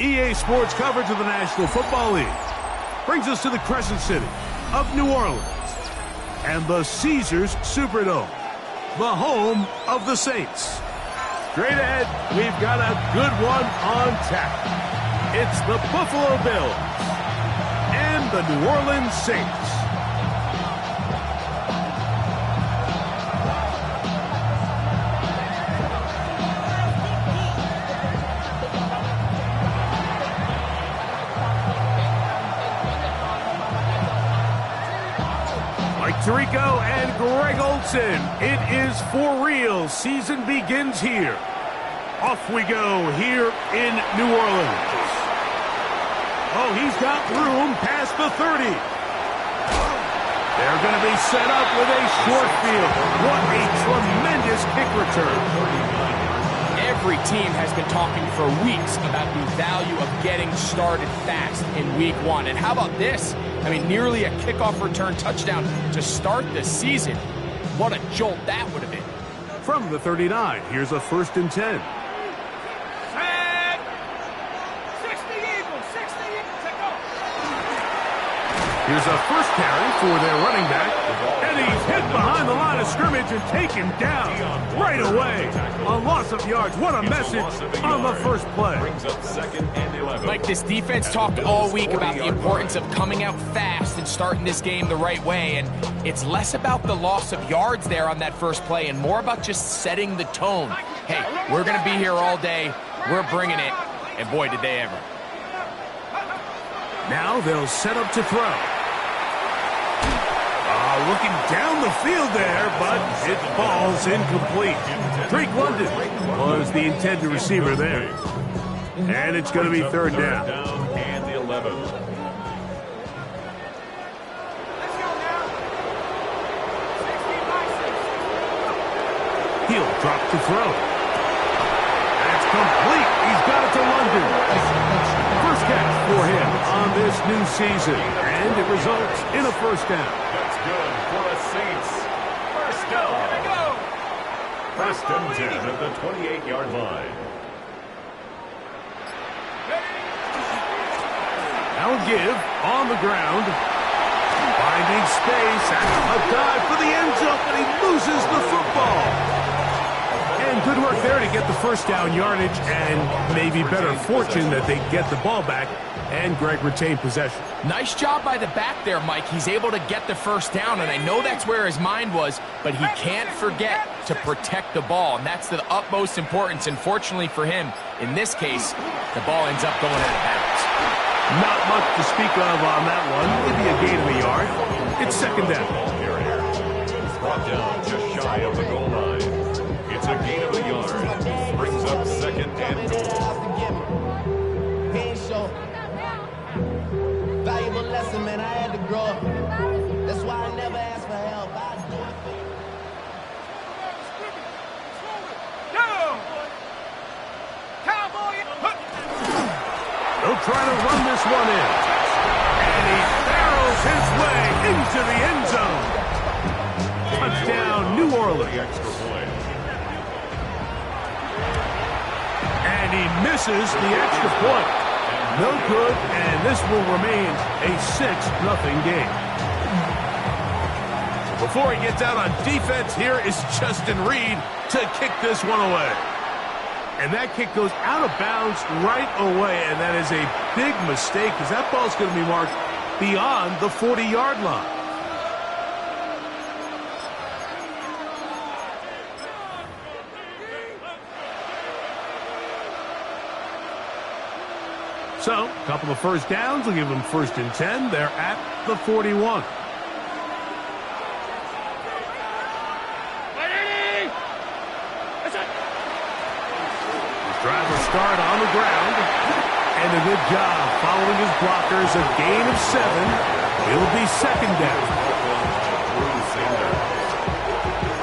EA Sports coverage of the National Football League brings us to the Crescent City of New Orleans and the Caesars Superdome, the home of the Saints. Straight ahead, we've got a good one on tap. It's the Buffalo Bills and the New Orleans Saints. Tirico and Greg Olson. It is for real. Season begins here. Off we go here in New Orleans. Oh, he's got room past the 30. They're going to be set up with a short field. What a tremendous kick return. Every team has been talking for weeks about the value of getting started fast in week one. And how about this? I mean, nearly a kickoff return touchdown to start the season. What a jolt that would have been. From the 39, here's a 1st and 10. Set. 60 Eagles, 60 Eagles, take off. Here's a first carry for their running back. And he's hit behind the line of scrimmage and taken down right away. A loss of yards. What a message on the first play. Brings up 2nd and 11. Mike, this defense talked all week about the importance of coming out fast and starting this game the right way. And it's less about the loss of yards there on that first play and more about just setting the tone. Hey, we're going to be here all day. We're bringing it. And boy, did they ever. Now they'll set up to throw. Looking down the field there, but it falls incomplete. Drake London was the intended receiver there. And it's going to be 3rd down. And the 11. He'll drop to throw. That's complete. He's got it to London. First catch for him on this new season. And it results in a 1st down. Good for the Saints. First down. Here we go. 1st and 10 at the 28-yard line. Now give on the ground. Finding space. A dive for the end zone, but he loses the football. And good work there to get the 1st down yardage, and maybe better fortune that they get the ball back and Greg retained possession. Nice job by the back there, Mike. He's able to get the 1st down, and I know that's where his mind was, but he can't forget to protect the ball, and that's the utmost importance. And fortunately for him, in this case, the ball ends up going out of bounds. Not much to speak of on that one. Maybe a gain of a yard. It's 2nd down. Brought down just shy of the goal line. It's a gain of a yard. Brings up 2nd and goal. Valuable lesson, man. I had to grow up. That's why I never asked for help. I do it. Cowboy. They'll try to run this one in. And he barrels his way into the end zone. Touchdown, New Orleans. Extra point. And he misses the extra point. No good, and this will remain a 6-0 game. Before he gets out on defense, here is Justin Reed to kick this one away. And that kick goes out of bounds right away, and that is a big mistake because that ball's going to be marked beyond the 40-yard line. So, a couple of 1st downs will give them 1st and 10. They're at the 41. Driver start on the ground. And a good job following his blockers. A gain of 7. It'll be 2nd down.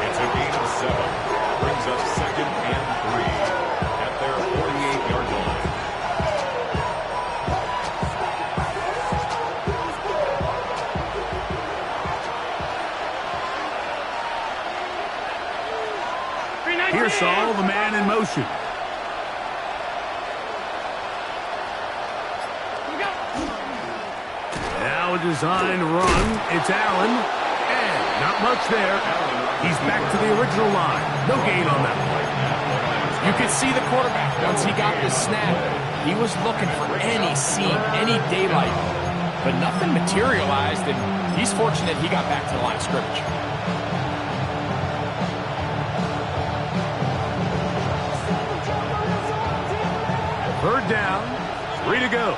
It's a gain of 7. Brings up 2nd and 3 at their 48-yard line. Here's Saul, the man in motion. design run. It's Allen. And not much there. He's back to the original line. No gain on that play. You could see the quarterback once he got the snap. He was looking for any seam, any daylight. But nothing materialized, and he's fortunate he got back to the line of scrimmage. Third down, 3 to go.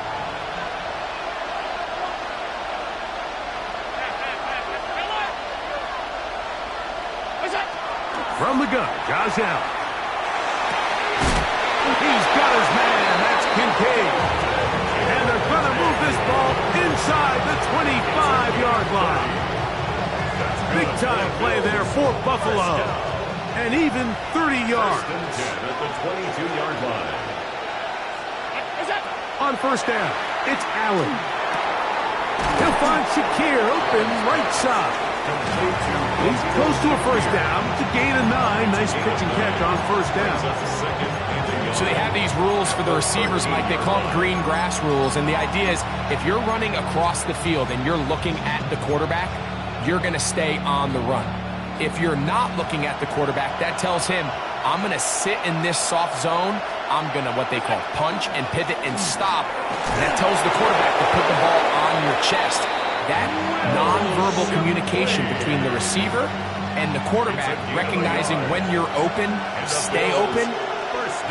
From the gun, Josh Allen. He's got his man. That's Kincaid. And they're going to move this ball inside the 25-yard line. Big-time play there for Buffalo. And even 30 yards. First and 10 at the 22-yard line. On first down, it's Allen. He'll find Shakir open right side. He's close to a first down to gain a 9. Nice pitch and catch on first down. So they have these rules for the receivers, Mike. They call them green grass rules. And the idea is if you're running across the field and you're looking at the quarterback, you're going to stay on the run. If you're not looking at the quarterback, that tells him, I'm going to sit in this soft zone. I'm going to what they call punch and pivot and stop. And that tells the quarterback to put the ball on your chest. That nonverbal communication between the receiver and the quarterback, recognizing when you're open, stay open,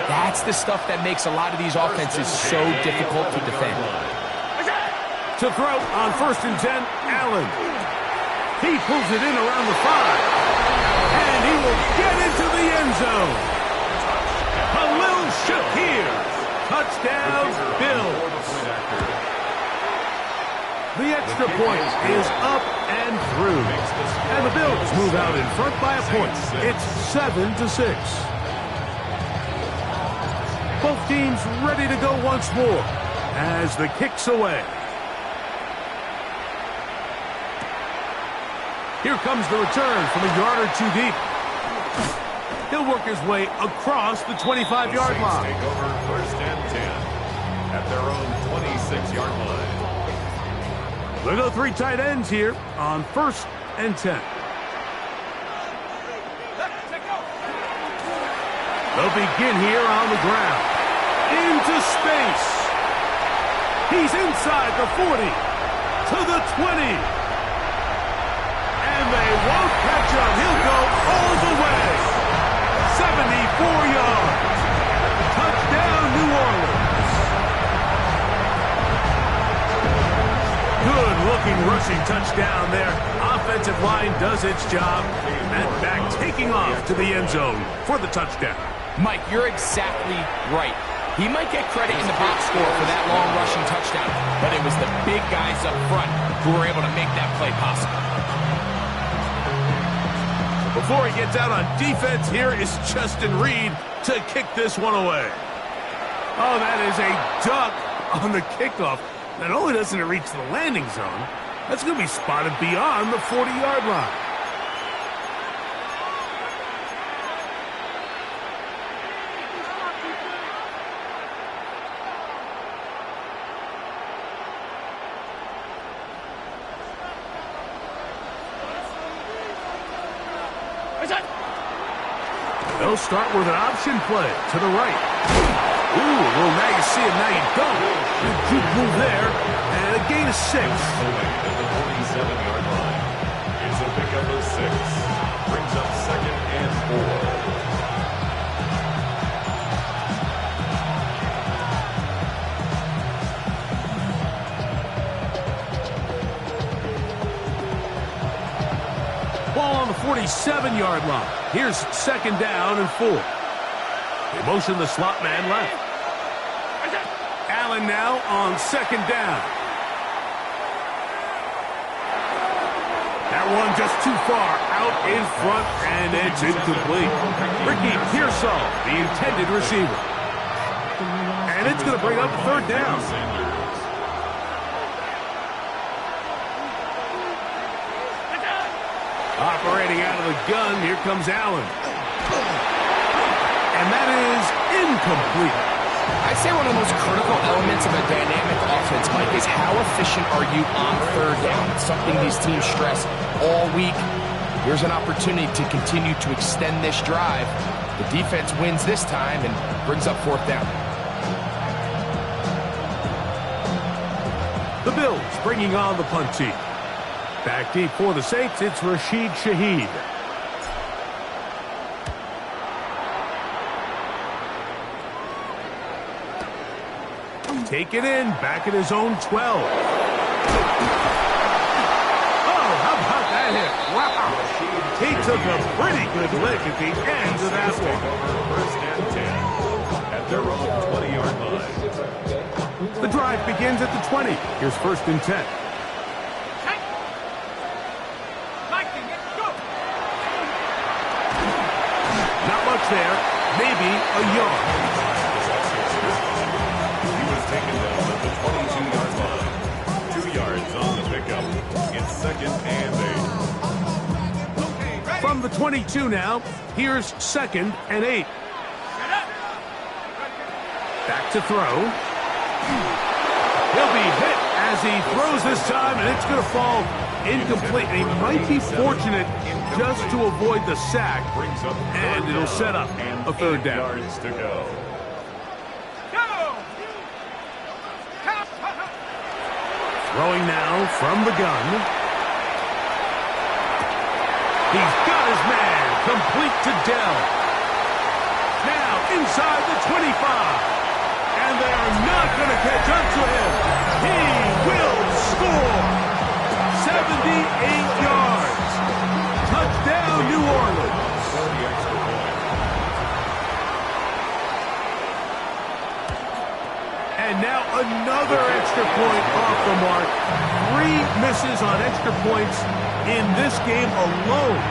that's the stuff that makes a lot of these offenses so difficult to defend. To throw on first and 10, Allen. He pulls it in around the 5. And he will get into the end zone. Khalil Shakir. Touchdown, Bills. The extra point is up and through. And the Bills move out in front by a point. It's 7-6. Both teams ready to go once more as the kick's away. Here comes the return from a yard or two deep. He'll work his way across the 25-yard line. Take over first and 10 at their own 26-yard line. They'll go 3 tight ends here on first and 10. They'll begin here on the ground. Into space. He's inside the 40. To the 20. And they won't catch him. He'll go all the way. 74 yards. Touchdown, New Orleans. Good-looking rushing touchdown there. Offensive line does its job. And back taking off to the end zone for the touchdown. Mike, you're exactly right. He might get credit in the box score for that long rushing touchdown, but it was the big guys up front who were able to make that play possible. Before he gets out on defense, here is Justin Reed to kick this one away. Oh, that is a duck on the kickoff. Not only doesn't it reach the landing zone, that's going to be spotted beyond the 40-yard line. They'll start with an option play to the right. Ooh, well, now you see it, now you don't. Good juke move there, and a gain of 6. At the 47-yard line. It's a pickup of 6. Brings up second and 4. Ball on the 47-yard line. Here's second down and 4. They motion the slot man left. Allen now on second down. That one just too far out in front, and it's incomplete. Ricky Pearsall, the intended receiver. And it's going to bring up third down. Operating out of the gun, here comes Allen. And that is incomplete. I'd say one of the most critical elements of a dynamic offense, Mike, is how efficient are you on third down? It's something these teams stress all week. Here's an opportunity to continue to extend this drive. The defense wins this time and brings up fourth down. The Bills bringing on the punt team. Back deep for the Saints, it's Rashid Shaheed. Take it in, back at his own 12. Oh, how about that hit? Wow. He took a pretty good lick at the end of that one. First and 10 at their own 20-yard line. The drive begins at the 20. Here's first and 10. Not much there. Maybe a yard. Taken down at the 22-yard line. 2 yards on the pickup. It's second and 8. From the 22 now, here's second and 8. Back to throw. He'll be hit as he throws this time, and it's going to fall incomplete. And he might be fortunate just to avoid the sack, and it'll set up a third down. Yards to go. Throwing now from the gun. He's got his man, complete to Dell. Now inside the 25. And they are not going to catch up to him. He will score. 78 yards. Touchdown, New Orleans. And now another extra point off the mark. 3 misses on extra points in this game alone.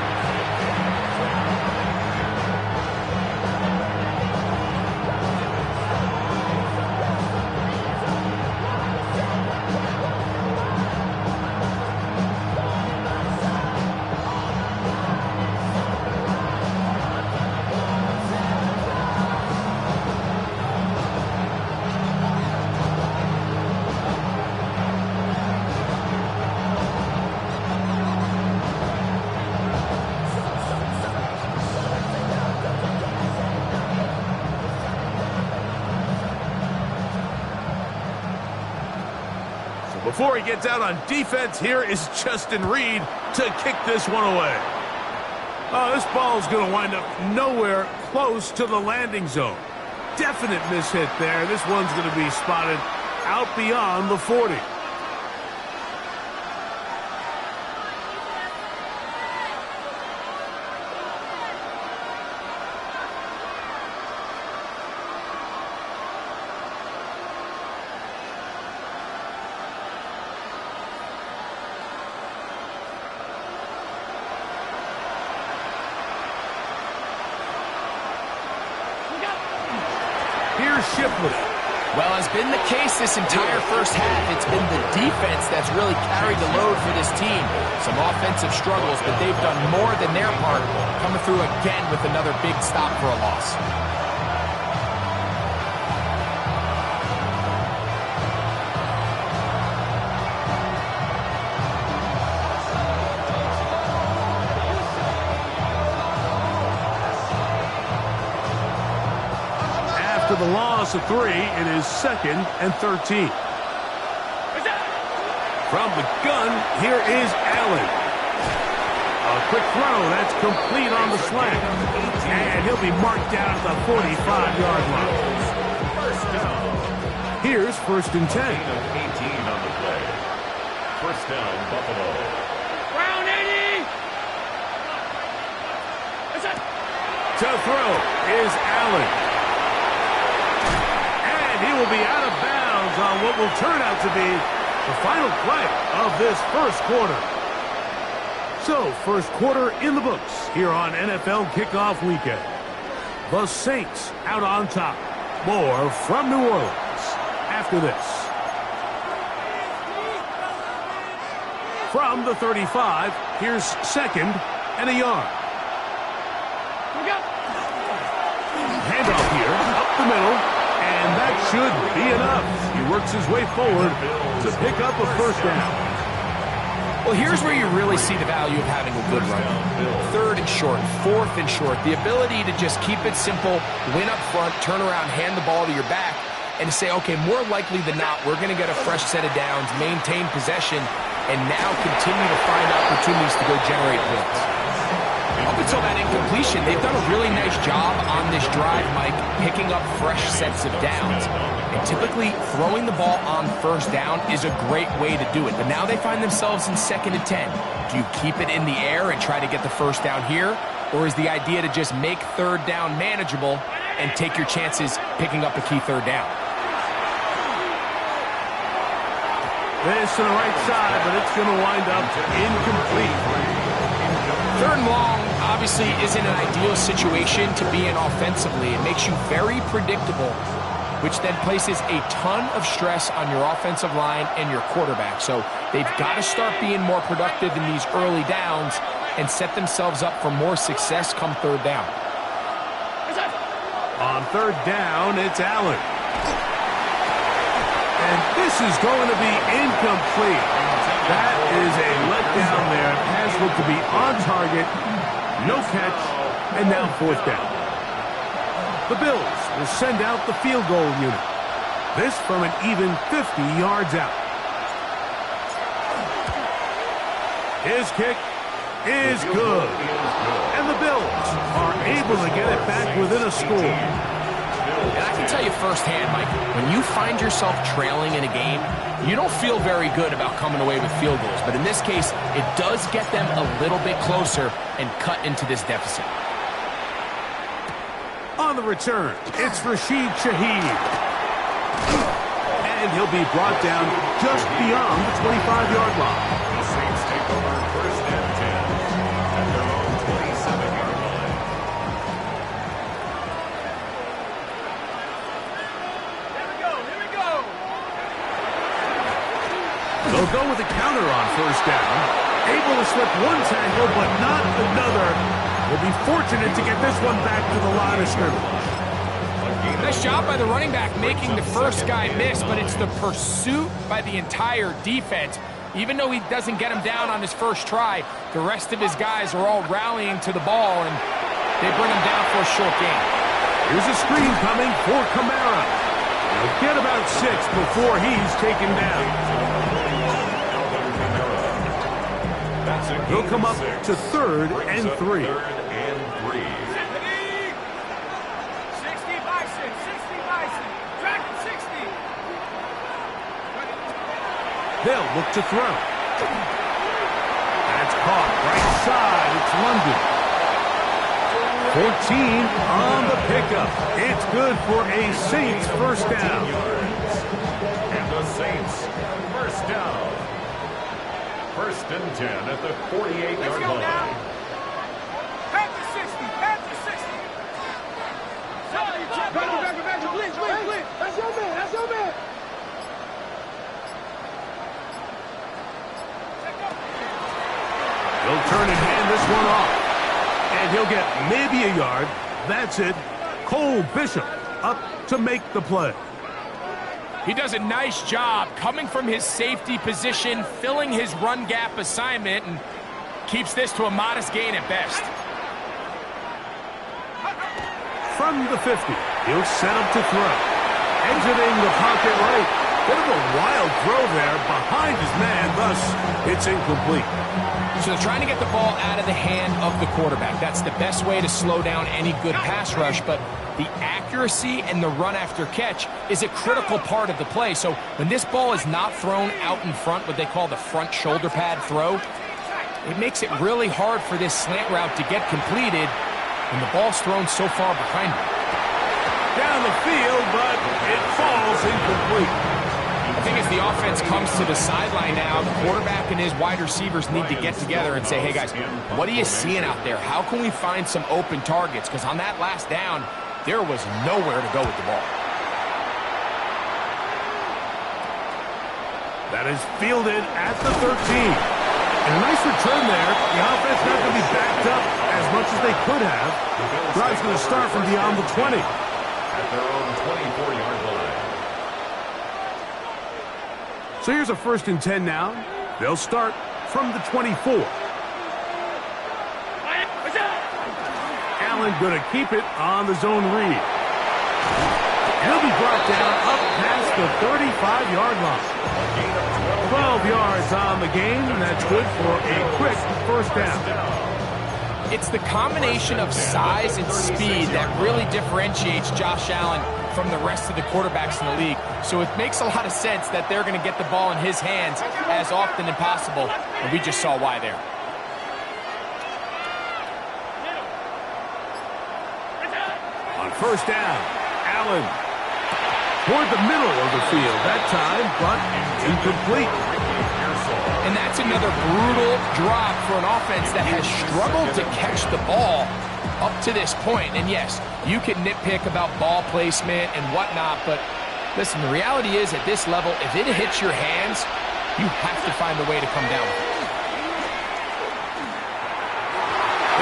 Before he gets out on defense, here is Justin Reed to kick this one away. Oh, this ball is going to wind up nowhere close to the landing zone. Definite mishit there. This one's going to be spotted out beyond the 40. Well, has been the case this entire first half. It's been the defense that's really carried the load for this team. Some offensive struggles, but they've done more than their part, coming through again with another big stop for a loss. After the loss of 3, it is second and 13. From the gun, here is Allen. A quick throw, that's complete on the slant. And he'll be marked down at the 45-yard line. First down. Here's first and 10. 18 on the play. First down, Buffalo. Brown 80. To throw is Allen. He will be out of bounds on what will turn out to be the final play of this first quarter. So, first quarter in the books here on NFL Kickoff Weekend. The Saints out on top. More from New Orleans after this. From the 35, here's second and a yard. Handoff here, up the middle, and that that should be enough. He works his way forward to pick up a first down. Well, here's where you really see the value of having a good run. Third and short, fourth and short. The ability to just keep it simple, win up front, turn around, hand the ball to your back, and say, okay, more likely than not, we're going to get a fresh set of downs, maintain possession, and now continue to find opportunities to go generate points. Up until that incompletion, they've done a really nice job on this drive, Mike, picking up fresh sets of downs. And typically, throwing the ball on first down is a great way to do it. But now they find themselves in 2nd and 10. Do you keep it in the air and try to get the first down here? Or is the idea to just make third down manageable and take your chances picking up a key third down? This to the right side, but it's going to wind up incomplete. Third and long obviously isn't an ideal situation to be in offensively. It makes you very predictable, which then places a ton of stress on your offensive line and your quarterback. So they've got to start being more productive in these early downs and set themselves up for more success come third down. On third down, it's Allen. And this is going to be incomplete. That is a letdown there. Pass looked to be on target. No catch. And now fourth down. The Bills will send out the field goal unit. This from an even 50 yards out. His kick is good. And the Bills are able to get it back within a score. And I can tell you firsthand, Mike, when you find yourself trailing in a game, you don't feel very good about coming away with field goals. But in this case, it does get them a little bit closer and cut into this deficit. On the return, it's Rashid Shaheed. And he'll be brought down just beyond the 25-yard line. The Saints take over 1st and 10 at their own 27-yard line. Here we go. They'll go with a counter on first down. Able to slip one tackle, but not another. Will be fortunate to get this one back to the line of scrimmage. Nice job by the running back making the first guy miss, but it's the pursuit by the entire defense. Even though he doesn't get him down on his first try, the rest of his guys are all rallying to the ball, and they bring him down for a short gain. Here's a screen coming for Kamara. He'll get about 6 before he's taken down. He'll come up to 3rd and 3. 60 Bison, 60 Bison. Track it, 60. They'll look to throw. That's caught right side. It's London. 14 on the pickup. It's good for a Saints first down. And the Saints first down. 1st and 10 at the 48-yard line. Panther 60, Panther 60. Back, blitz. That's your man. He'll turn and hand this one off. And he'll get maybe a yard. That's it. Cole Bishop up to make the play. He does a nice job coming from his safety position, filling his run gap assignment, and keeps this to a modest gain at best. From the 50, he'll set up to throw. Exiting the pocket right. Bit of a wild throw there behind his man, thus it's incomplete. So they're trying to get the ball out of the hand of the quarterback. That's the best way to slow down any good pass rush, but the accuracy and the run after catch is a critical part of the play. So when this ball is not thrown out in front, what they call the front shoulder pad throw, it makes it really hard for this slant route to get completed when the ball's thrown so far behind him. Down the field, but it falls incomplete. I think as the offense comes to the sideline now, the quarterback and his wide receivers need to get together and say, hey guys, what are you seeing out there? How can we find some open targets? Because on that last down, there was nowhere to go with the ball. That is fielded at the 13. And a nice return there. The offense not going to be backed up as much as they could have. Drive's going to start from beyond the 20. at their own 24-yard line. So here's a 1st and 10 now. They'll start from the 24. Allen going to keep it on the zone read. He'll be brought down up past the 35-yard line. 12 yards on the game, and that's good for a quick 1st down. It's the combination of size and speed that really differentiates Josh Allen from the rest of the quarterbacks in the league. So it makes a lot of sense that they're going to get the ball in his hands as often as possible, and we just saw why there. On 1st down, Allen toward the middle of the field that time, but incomplete. And that's another brutal drop for an offense that has struggled to catch the ball up to this point. And yes, you can nitpick about ball placement and whatnot, but listen, the reality is at this level, if it hits your hands, you have to find a way to come down with it.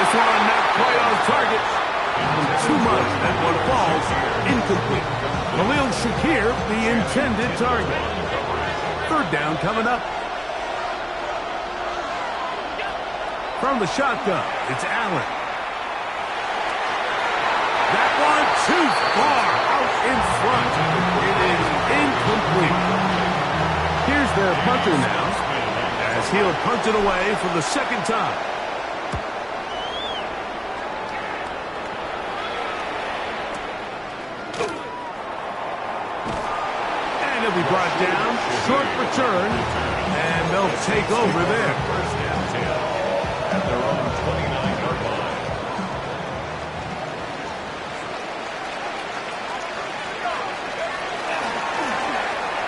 This one not quite on target. Too much. That one falls incomplete. Khalil Shakir, the intended target. 3rd down coming up. From the shotgun, it's Allen. That one too far out in front. It is incomplete. Here's their punter now, as he'll punt it away for the 2nd time. And he'll be brought down, short return, and they'll take over there. At their own 29-yard line.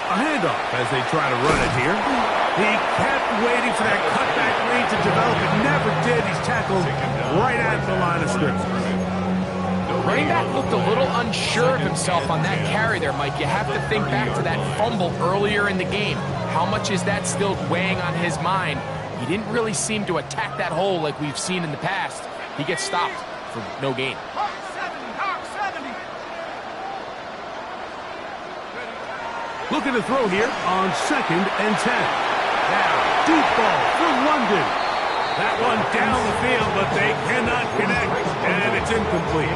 A handoff as they try to run it here. He kept waiting for that cutback read to develop. It never did. He's tackled right at the line of scrimmage. Running back looked a little unsure of himself on that carry there, Mike. You have to think back to that fumble earlier in the game. How much is that still weighing on his mind? He didn't really seem to attack that hole like we've seen in the past. He gets stopped for no gain. Looking to throw here on 2nd and 10. Now, deep ball for London. That one down the field, but they cannot connect, and it's incomplete.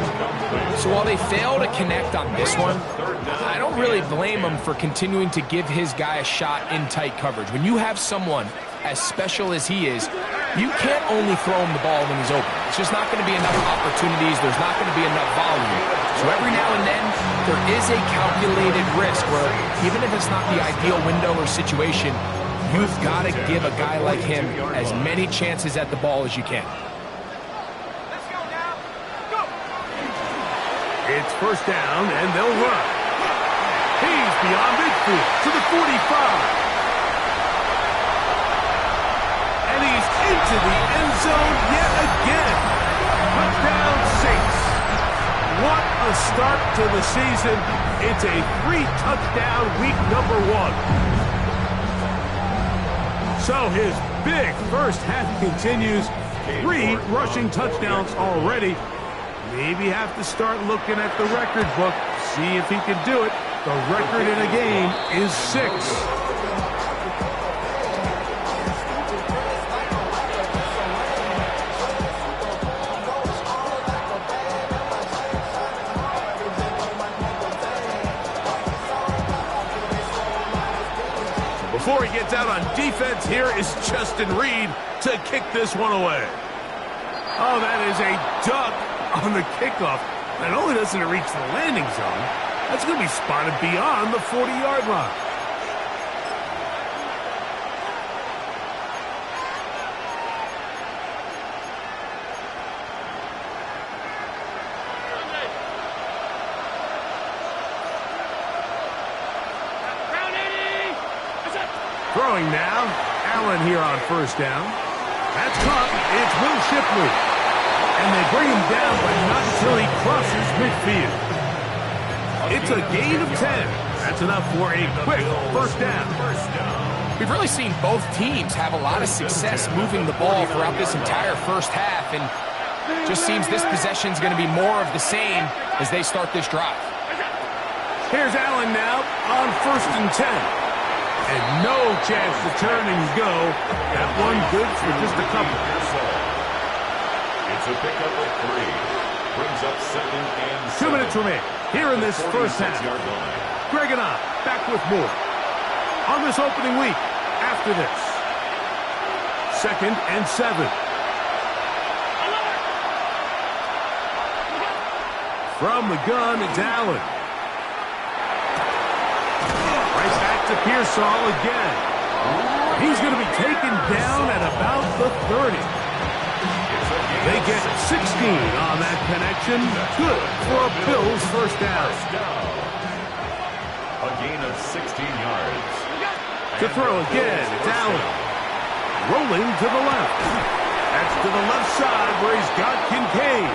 So while they fail to connect on this one, I don't really blame him for continuing to give his guy a shot in tight coverage. When you have someone as special as he is, you can't only throw him the ball when he's open. It's just not going to be enough opportunities. There's not going to be enough volume. So every now and then, there is a calculated risk where even if it's not the ideal window or situation, you've got to give a guy like him as many chances at the ball as you can. Let's go now. Go. It's 1st down, and they'll run. He's beyond midfield to the 45. And he's into the end zone yet again. Touchdown Saints. What a start to the season. It's a 3-touchdown week number 1. So his big 1st half continues. 3 rushing touchdowns already. Maybe have to start looking at the record book, see if he can do it. The record in a game is 6. Before he gets out on defense, here is Justin Reed to kick this one away. Oh, that is a duck on the kickoff. Not only doesn't it reach the landing zone, that's going to be spotted beyond the 40-yard line. Throwing now, Allen here on 1st down. That's caught. It's Will Shipley. And they bring him down, but not until he crosses midfield. It's a gain of 10. That's enough for a quick 1st down. We've really seen both teams have a lot of success moving the ball throughout this entire 1st half, and just seems this possession is going to be more of the same as they start this drive. Here's Allen now on 1st and 10. And no chance to turn and go. That one good for just a couple. It's a pickup of 3. Brings up 2nd and 7. 2 minutes remain here in this first half. Greg and I back with more on this opening week after this. 2nd and 7. From the gun, it's Allen. Right back to Pearsall again. He's going to be taken down at about the 30. They get 16 on that connection. Good for a Bills first down. A gain of 16 yards. To throw again, it's Allen. Rolling to the left. That's to the left side where he's got Kincaid.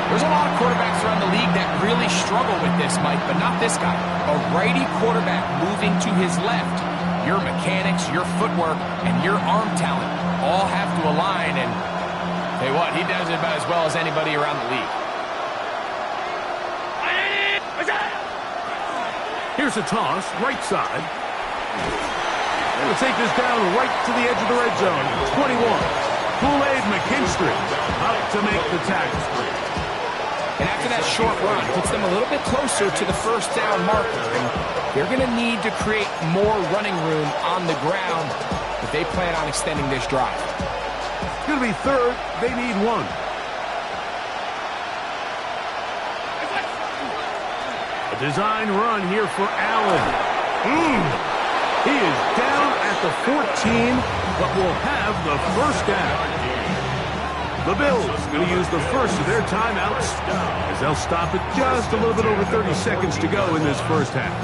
There's a lot of quarterbacks around the league that really struggle with this, Mike, but not this guy. A righty quarterback moving to his left. Your mechanics, your footwork, and your arm talent all have to align, and tell you what, he does it about as well as anybody around the league. Here's a toss, right side. And we'll take this down right to the edge of the red zone. 21. Kool-Aid McKinstry up to make the tackle. And after that short run, puts them a little bit closer to the first down marker. And they're going to need to create more running room on the ground if they plan on extending this drive. It's going to be 3rd. They need 1. A design run here for Allen. He is down at the 14, but will have the first down. The Bills going to use the first of their timeouts as they'll stop it just a little bit over 30 seconds to go in this first half.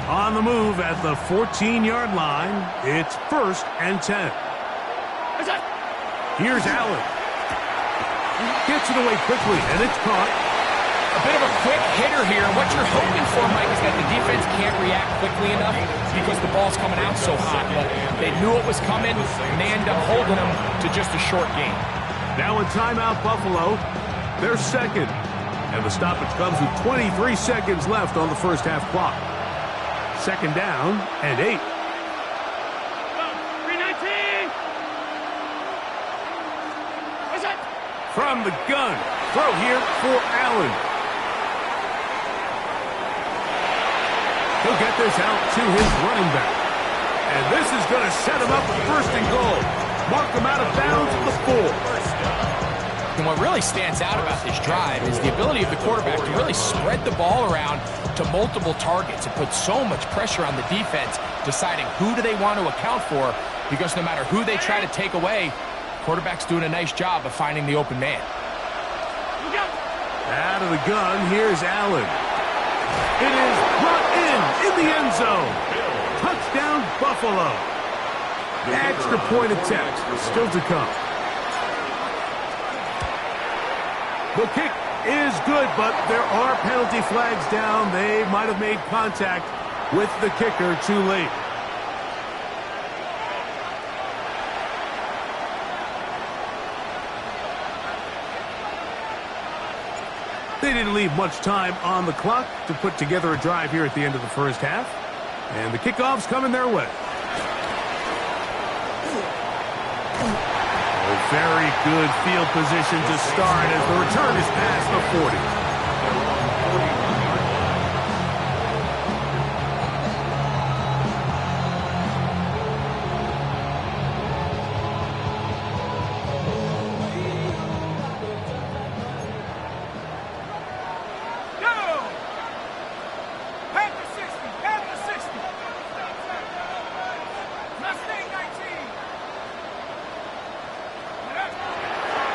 On the move at the 14-yard line, it's 1st and 10. Here's Allen. Gets it away quickly, and it's caught. A bit of a quick hitter here. What you're hoping for, Mike, is that the defense can't react quickly enough because the ball's coming out so hot. But they knew it was coming, and they end up holding them to just a short gain. Now in timeout, Buffalo. They're 2nd. And the stoppage comes with 23 seconds left on the first half clock. 2nd down and 8. From the gun. Throw here for Allen. He'll get this out to his running back. And this is going to set him up with 1st and goal. Mark him out of bounds at the 4. And what really stands out about this drive is the ability of the quarterback to really spread the ball around to multiple targets and put so much pressure on the defense, deciding who do they want to account for, because no matter who they try to take away, quarterback's doing a nice job of finding the open man. Out of the gun, here's Allen. It is brought in the end zone. Touchdown, Buffalo. Extra point attempt still to come. The kick is good, but there are penalty flags down. They might have made contact with the kicker too late. They didn't leave much time on the clock to put together a drive here at the end of the first half. And the kickoff's coming their way. A very good field position to start as the return is past the 40.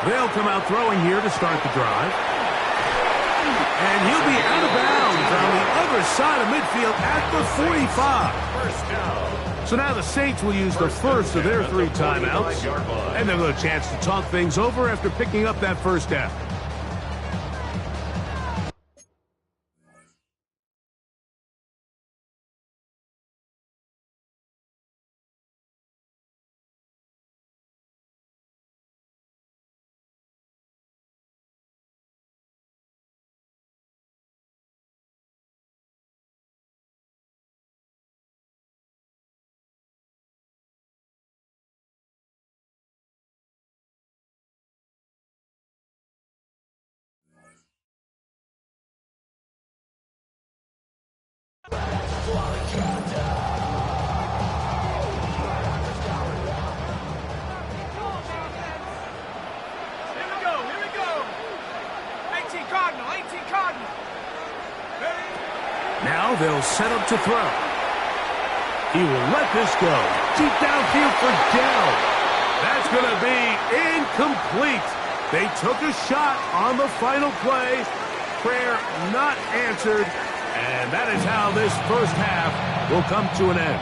They'll come out throwing here to start the drive. And he'll be out of bounds on the other side of midfield at the 45. First down. So now the Saints will use the first of their 3 timeouts. And they'll get a chance to talk things over after picking up that first down. Now they'll set up to throw. He will let this go. Deep downfield for Dell. That's going to be incomplete. They took a shot on the final play. Prayer not answered. And that is how this first half will come to an end.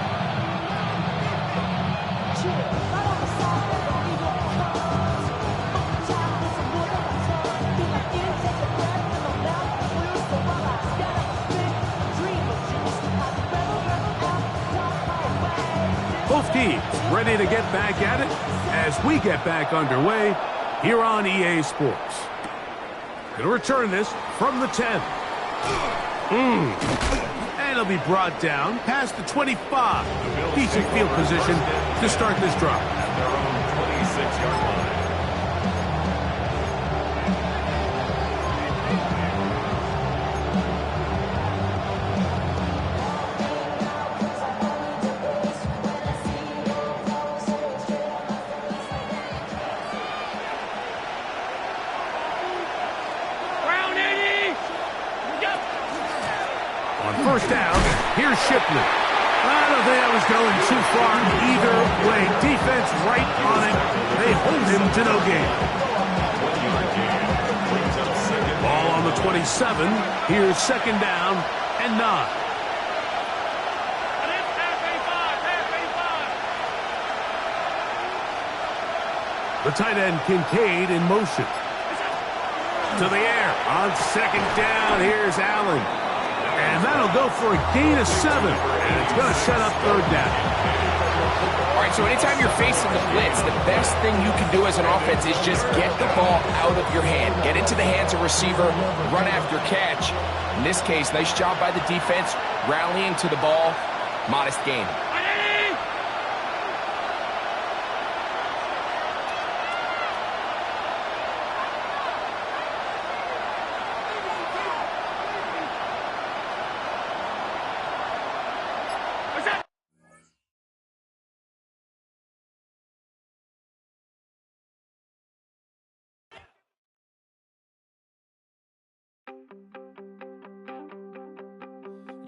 Both teams ready to get back at it as we get back underway here on EA Sports. Going to return this from the 10. And it'll be brought down past the 25. Decent field position to start this drive. At their own 26-yard line. First down, here's Shipley. I don't think that was going too far either way. Defense right on it. They hold him to no gain. Ball on the 27. Here's second down and 9. The tight end Kincaid in motion. To the air on second down. Here's Allen. And that'll go for a gain of 7. And it's going to set up third down. All right, so anytime you're facing the blitz, the best thing you can do as an offense is just get the ball out of your hand. Get into the hands of receiver, run after catch. In this case, nice job by the defense, rallying to the ball. Modest gain.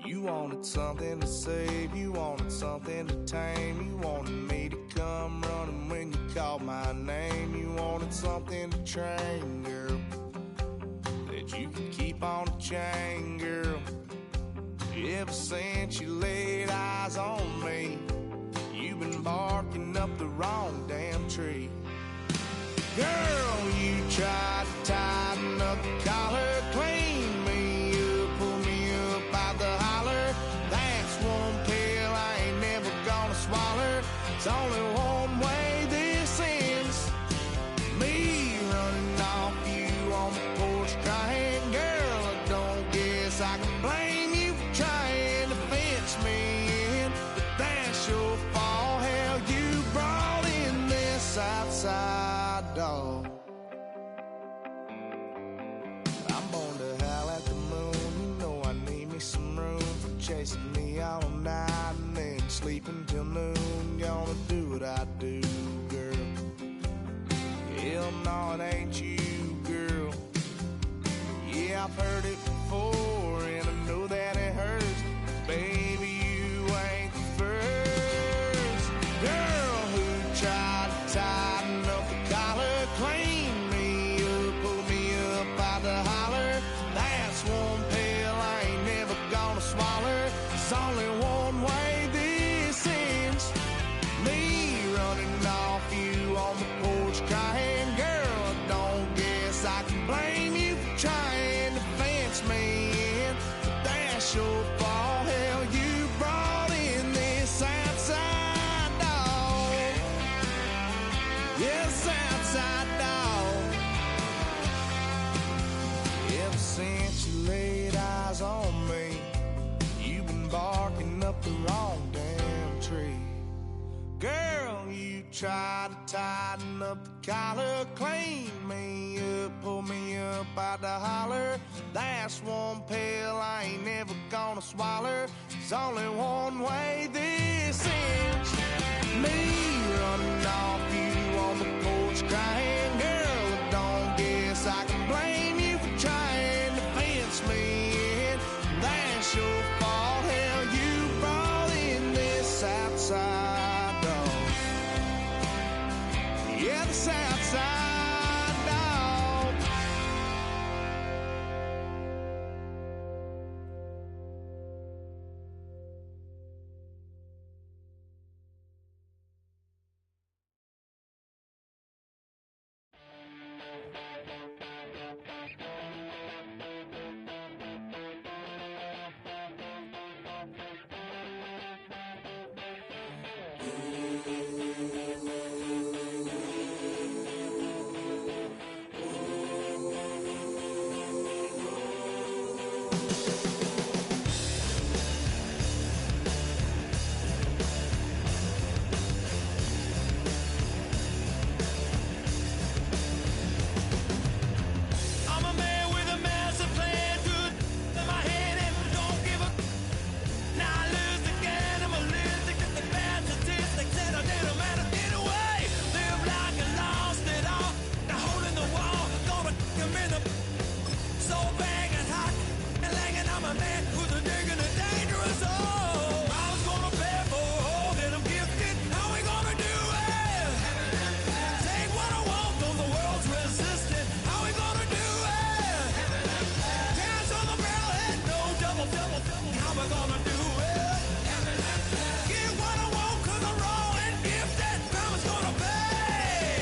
You wanted something to save, you wanted something to tame. You wanted me to come running when you called my name. You wanted something to train, girl, that you could keep on the chain, girl. Ever since you laid eyes on me, you've been barking up the wrong damn tree. Girl, you tried to tighten up the collar, clean me up, pull me up out the holler. That's one pill I ain't never gonna swallow. It's only one way this ends. Me running off you on the porch crying. Girl, I don't guess I can blame you for trying to fence me in, but that's your fault. Hell, you brought in this outside dog. I'm born to howl at the moon. You know I need me some room for chasing me all night and then sleeping till noon. Gonna do what I do, girl. Hell no, it ain't you, girl. Yeah, I've heard it before and I know that it hurts. Baby, you ain't the first girl who tried to tighten up the collar, clean me up, pull me up out the holler. That's one pill I ain't never gonna swallow. It's only one way this ends. Me running off you on the porch crying. Girl, I don't guess I can blame you for trying to fence me in, but that's your fault. Hell, you brought in this outside dog. Yes, outside dog. Ever since you laid eyes on me, you've been barking up the wrong damn tree. Girl, you tried to tighten up the collar, clean me up, pull me up out the holler. That's one pill I ain't never gonna swallow. It's There's only one way this ends. Me running off you on the porch crying, girl, I don't guess I can blame you for trying to fence me in. That's your fault, hell, you brought in this outside dog. Yeah, this outside dog. I'm a man with a master plan, good in my head and don't give a. Now I lose again, I'm allergic to the bad statistics that I didn't matter anyway. Live like I lost it all, the hole in the wall, gonna come in the so bang and hot and langing. I'm a man who's a digging a dangerous hole. I was gonna pay for a hole that I'm gifted, how we gonna do it? Take what I want from the world's resistant, how we gonna do it? Hands on the barrel head, no double, how we gonna do it? Get what I want cause I'm raw and gifted, mama's gonna pay.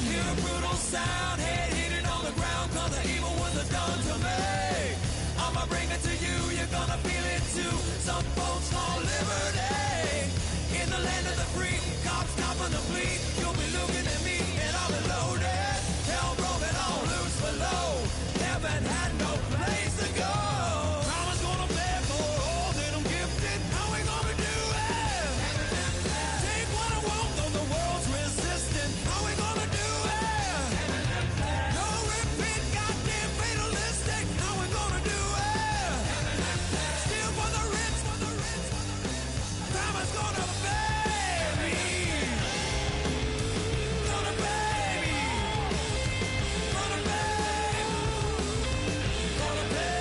Hear a brutal sound, head hitting on the ground, cause the evil ones are done to me. I'ma bring it to you, you're gonna feel it too. Some folks call liberty. In the land of the free, cops stopping the fleet. You'll be looking at me and I'll be loaded. Hell broken on loose below. Heaven had no place to go. Mama's gonna pay for all that I'm gifted. How we gonna do it? Take what I want, though the world's resistant. How we gonna do it? No repeat, goddamn fatalistic. How we gonna do it? Still for the rich, Mama's gonna pay me. Gonna pay me. Gonna pay. Gonna pay.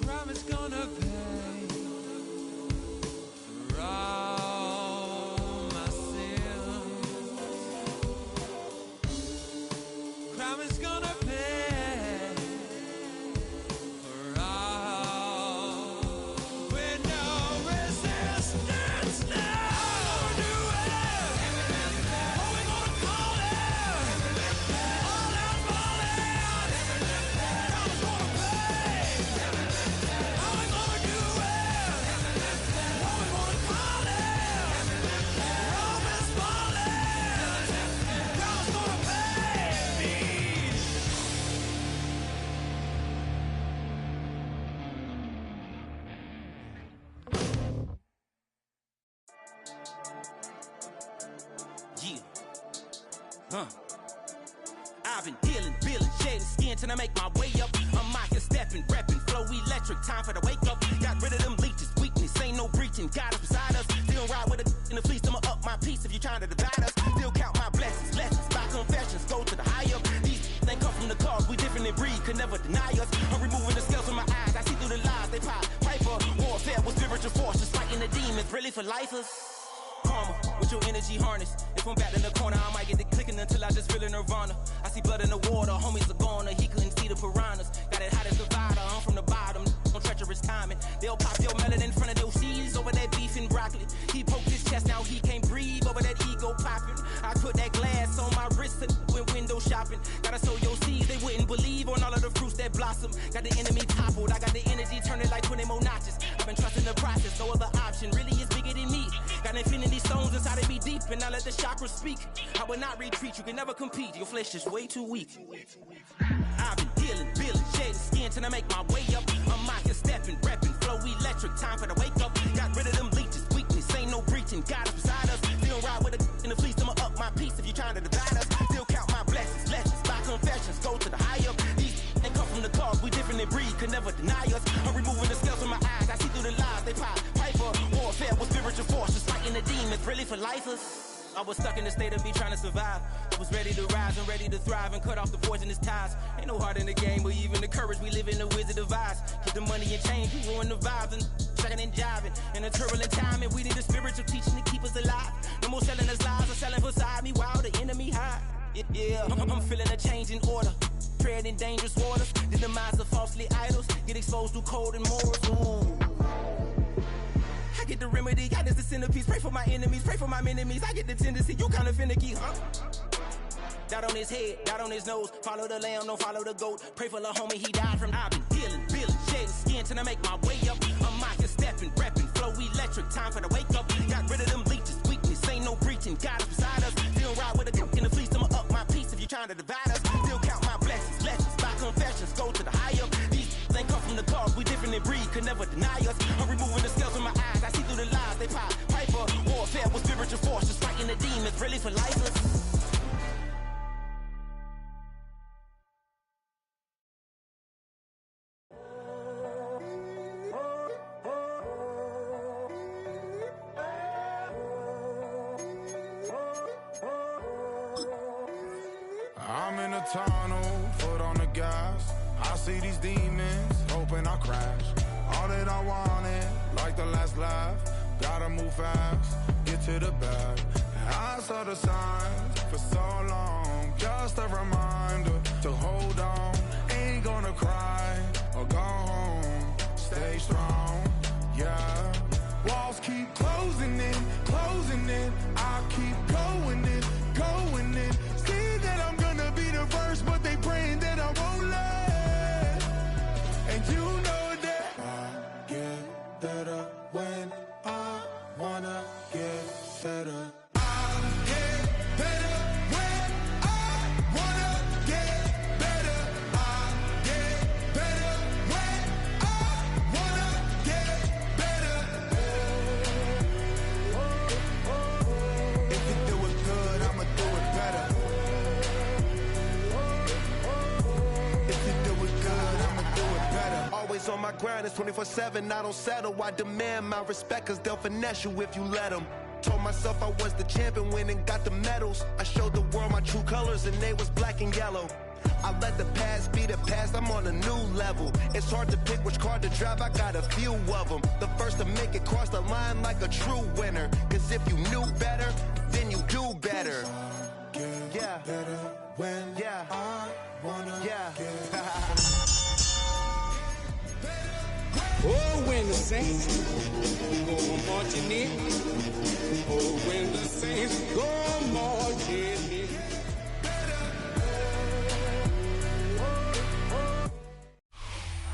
Crime is gonna pay for all my sins. Crime is gonna pay for all with no resistance. Now do it. What we gonna call it? All out falling. Crime's gonna pay. How we gonna do it? What we gonna call it? Rome is falling. Crime's gonna pay me. Yeah. I've been dealing, shedding skin till I make my way up. I'm out here stepping, repping, flow electric, time for the wake up. Got rid of them leeches, weakness, ain't no breaching. God is beside us, still ride with a in the fleece. I'ma up my piece if you're trying to divide us. Still count my blessings, lessons, by confessions, go to the high up. These they come from the cause, we different in breed, could never deny us. I'm removing the scales from my eyes, I see through the lies, they pop. Piper, warfare with spiritual forces, fighting the demons, really for lifers. Karma, with your energy harness. If I'm back in the corner, I might get the clicking until I just feel a nirvana. I see blood in the water, homies are gone, he couldn't see the piranhas. Got it hot as Nevada, I'm from the bottom, on treacherous timing. They'll pop your melon in front of those seeds over that beef and broccoli. He poked his chest, now he can't breathe over that ego popping. I put that glass on my wrist when window shopping. Gotta sow your seeds, they wouldn't believe on all of the fruits that blossom. Got the enemy toppled, I got the energy turning like 20 more notches. I've been trusting the process, no other option really is bigger than me. Got infinity stones inside of me deep and I let the chakras speak. I will not retreat, you can never compete. Your flesh is way too weak. I've been dealing, shedding skin till I make my way up. I'm out here stepping, repping, flow electric, time for the wake up. Got rid of them leeches, weakness, ain't no breaching, God is beside us. Still ride with a in the fleece, I'ma up my piece if you trying to divide us. Still count my blessings, legends, by confessions, go to the high up. These ain't come from the cause, we different in breed, could never deny us. I'm removing the scales from my eyes, I see through the lies, they pop. Piper, warfare with spiritual force, just fighting the demons, really for lifers. I was stuck in the state of me trying to survive. I was ready to rise and ready to thrive and cut off the poisonous ties. Ain't no heart in the game, but even the courage we live in the wizard of Oz. Get the money and change, we ruin the vibes and checking and jiving. In a turbulent time, and we need a spiritual teaching to keep us alive. No more selling us lies or selling beside me while the enemy hide. Yeah, I'm feeling a change in order. Treading dangerous waters. The demise of falsely idols. Get exposed through code and morals. Ooh. I get the remedy, God is the centerpiece. Pray for my enemies, pray for my enemies. I get the tendency, you kinda finicky, huh? Dot on his head, dot on his nose. Follow the lamb, don't follow the goat. Pray for the homie, he died from. I've been healing, shedding skin till I make my way up. I'm out here stepping, repping, flow electric, time for the wake up. Got rid of them leeches, weakness, ain't no breaching, God is beside us. Still ride with a cook in the fleece, I'ma up my piece if you trying to divide us. Still count my blessings, legends, by confessions, go to the high up. These ain't come from the cause, we different in breed, could never deny us. I'm removing the scales from my eyes, I see through the lies, they pop. Piper, warfare with spiritual force, just fighting the demons, really for lifers. I'm in a tunnel, foot on the gas. I see these demons, hoping I crash. All that I wanted, like the last laugh. Gotta move fast, get to the bag. I saw the signs for so long. Just a reminder to hold on. Ain't gonna cry or go home. Stay strong, yeah. Walls keep closing in, closing in. I keep going in, going in. See that I'm gonna be the first, but they praying that I won't let. And you know that I get better when I wanna get better. I get better when I wanna get better. I get better when I wanna get better. If you do it good, I'ma do it better. If you do it good, I'ma do it better. Always on my grind, it's 24/7, I don't settle. I demand my respect, cause they'll finesse you if you let them. Told myself I was the champion, went and got the medals. I showed the world my true colors and they was black and yellow. I let the past be the past, I'm on a new level. It's hard to pick which car to drive, I got a few of them. The first to make it cross the line like a true winner. Cause if you knew better, then you do better. Yeah, better when I wanna get Oh, when the saints go marching in. Oh, when the saints go marching in.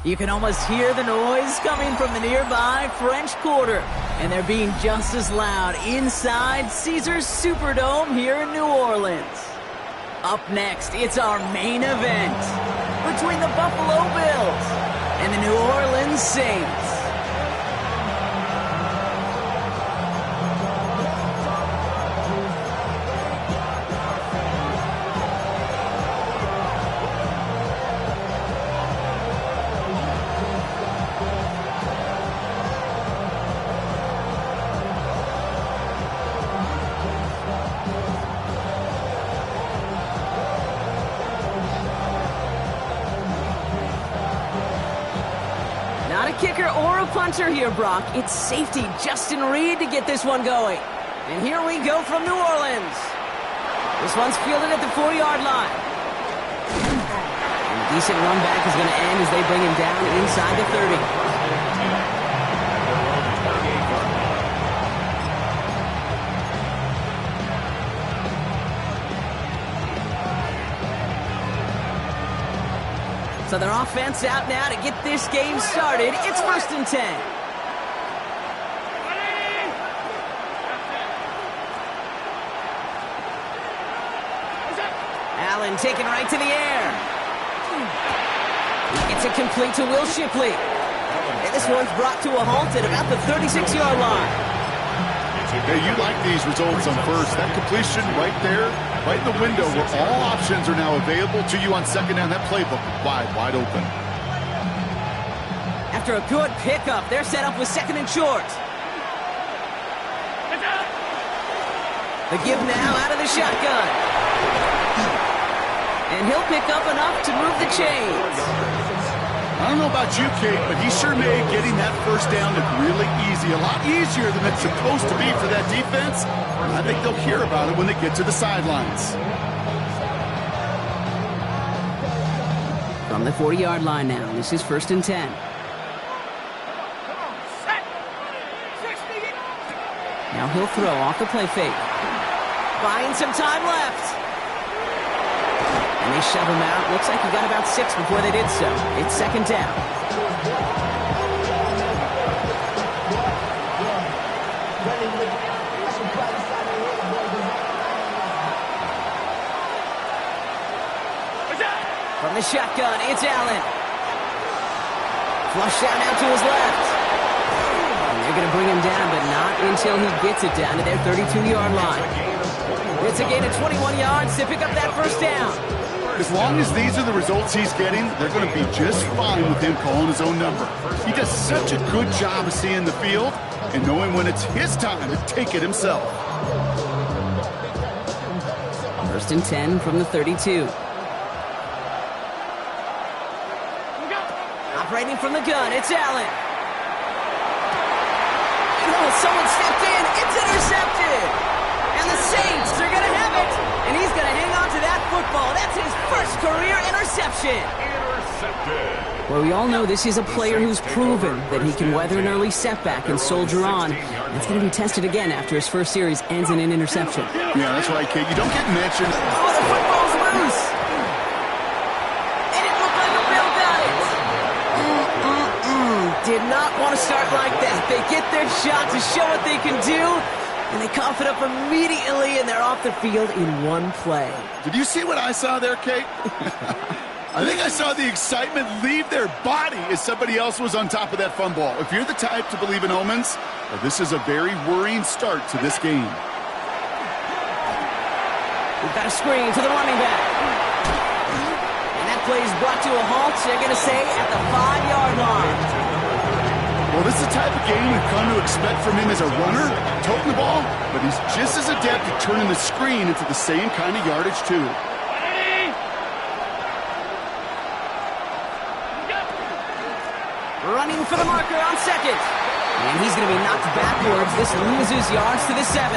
You can almost hear the noise coming from the nearby French Quarter. And they're being just as loud inside Caesars Superdome here in New Orleans. Up next, it's our main event between the Buffalo Bills and the New Orleans Saints. Kicker or a punter here, Brock. It's safety Justin Reed to get this one going. And here we go from New Orleans. This one's fielded at the 4-yard line. And a decent run back is going to end as they bring him down inside the 30. So their offense out now to get this game started. It's 1st and 10. Allen taken right to the air. It's a complete to Will Shipley. And this one's brought to a halt at about the 36-yard line. Hey, you like these results on first. That completion right there, right in the window where all options are now available to you on second down. That playbook wide open. After a good pickup, they're set up with second and short. The give now out of the shotgun. And he'll pick up enough to move the chains. I don't know about you, Kate, but he sure made getting that first down look really easy. A lot easier than it's supposed to be for that defense. I think they'll hear about it when they get to the sidelines. From the 40-yard line now, this is 1st and 10. Now he'll throw off the play fake. Buying some time left. And they shove him out. Looks like he got about 6 before they did so. It's second down. From the shotgun, it's Allen. Flush down out to his left. And they're going to bring him down, but not until he gets it down to their 32-yard line. It's a gain of 21 yards to pick up that first down. As long as these are the results he's getting, they're going to be just fine with him calling his own number. He does such a good job of seeing the field and knowing when it's his time to take it himself. 1st and 10 from the 32. Operating from the gun, it's Allen. Oh, someone stepped in. It's intercepted. And the Saints are going to have it. And he's going to hang on to that football. That's his first career interception. Well, we all know this is a player who's proven that he can weather an early setback and soldier on. It's going to be tested again after his first series ends in an interception. Yeah, that's right, Kate. You don't get mentioned. Oh, the football's loose. And it looked like a Bill got it. Did not want to start like that. They get their shot to show what they can do. And they cough it up immediately, and they're off the field in one play. Did you see what I saw there, Kate? I think I saw the excitement leave their body as somebody else was on top of that fun ball. If you're the type to believe in omens, well, this is a very worrying start to this game. We've got a screen to the running back. And that play is brought to a halt, they're going to say, at the 5-yard line. Well, this is the type of game you've come to expect from him as a runner, toting the ball, but he's just as adept at turning the screen into the same kind of yardage, too. Running for the marker on second. And he's going to be knocked backwards. This loses yards to the 7.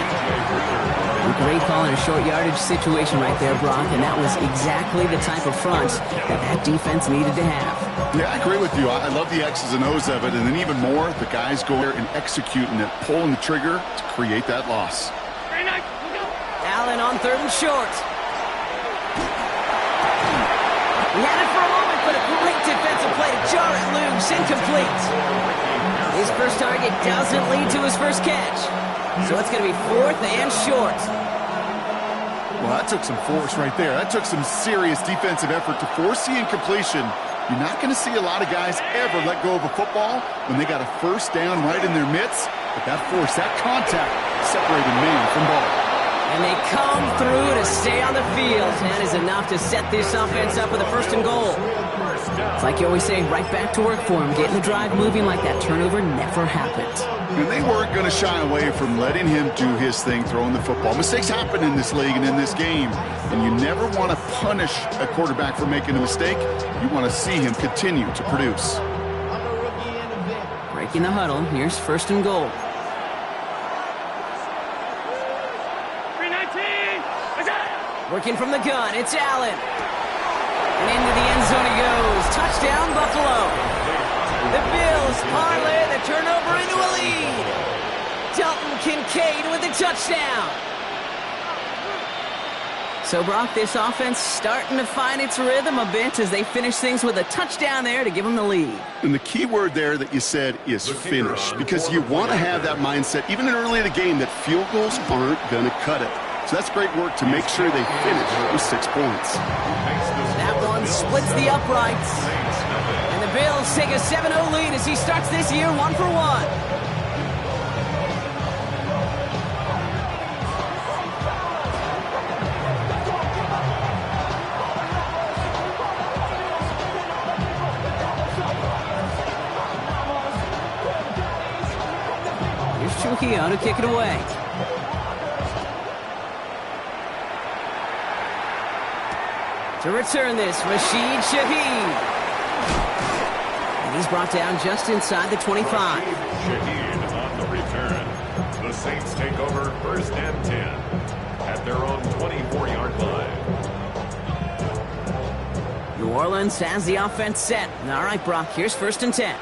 A great call in a short yardage situation right there, Brock, and that was exactly the type of front that defense needed to have. Yeah, I agree with you. I love the X's and O's of it, and then even more, the guys go there and executing it, pulling the trigger to create that loss. Allen on 3rd and short. He had it for a moment, but a great defensive play to jar it loose, incomplete. His first target doesn't lead to his first catch. So it's going to be 4th and short. Well, that took some force right there. That took some serious defensive effort to force the incompletion. You're not going to see a lot of guys ever let go of a football when they got a first down right in their midst. But that force, that contact, separated man from ball. And they come through to stay on the field. That is enough to set this offense up with a 1st and goal. It's like you always say, right back to work for him. Getting the drive moving like that turnover never happened. And they weren't going to shy away from letting him do his thing, throwing the football. Mistakes happen in this league and in this game. And you never want to punish a quarterback for making a mistake. You want to see him continue to produce. Breaking the huddle. Here's 1st and goal. Working from the gun, it's Allen. And into the end zone he goes. Touchdown, Buffalo. The Bills parlay the turnover into a lead. Dalton Kincaid with a touchdown. So, Brock, this offense starting to find its rhythm a bit as they finish things with a touchdown there to give them the lead. And the key word there that you said is finish, because you want to have that mindset, even early in the game, that field goals aren't going to cut it. So that's great work to make sure they finish with 6 points. That one splits the uprights. And the Bills take a 7-0 lead as he starts this year 1-for-1. Trujillo to kick it away. To return this, Rashid Shaheed. And he's brought down just inside the 25. Shaheed on the return. The Saints take over 1st and 10 at their own 24-yard line. New Orleans has the offense set. All right, Brock, here's 1st and 10.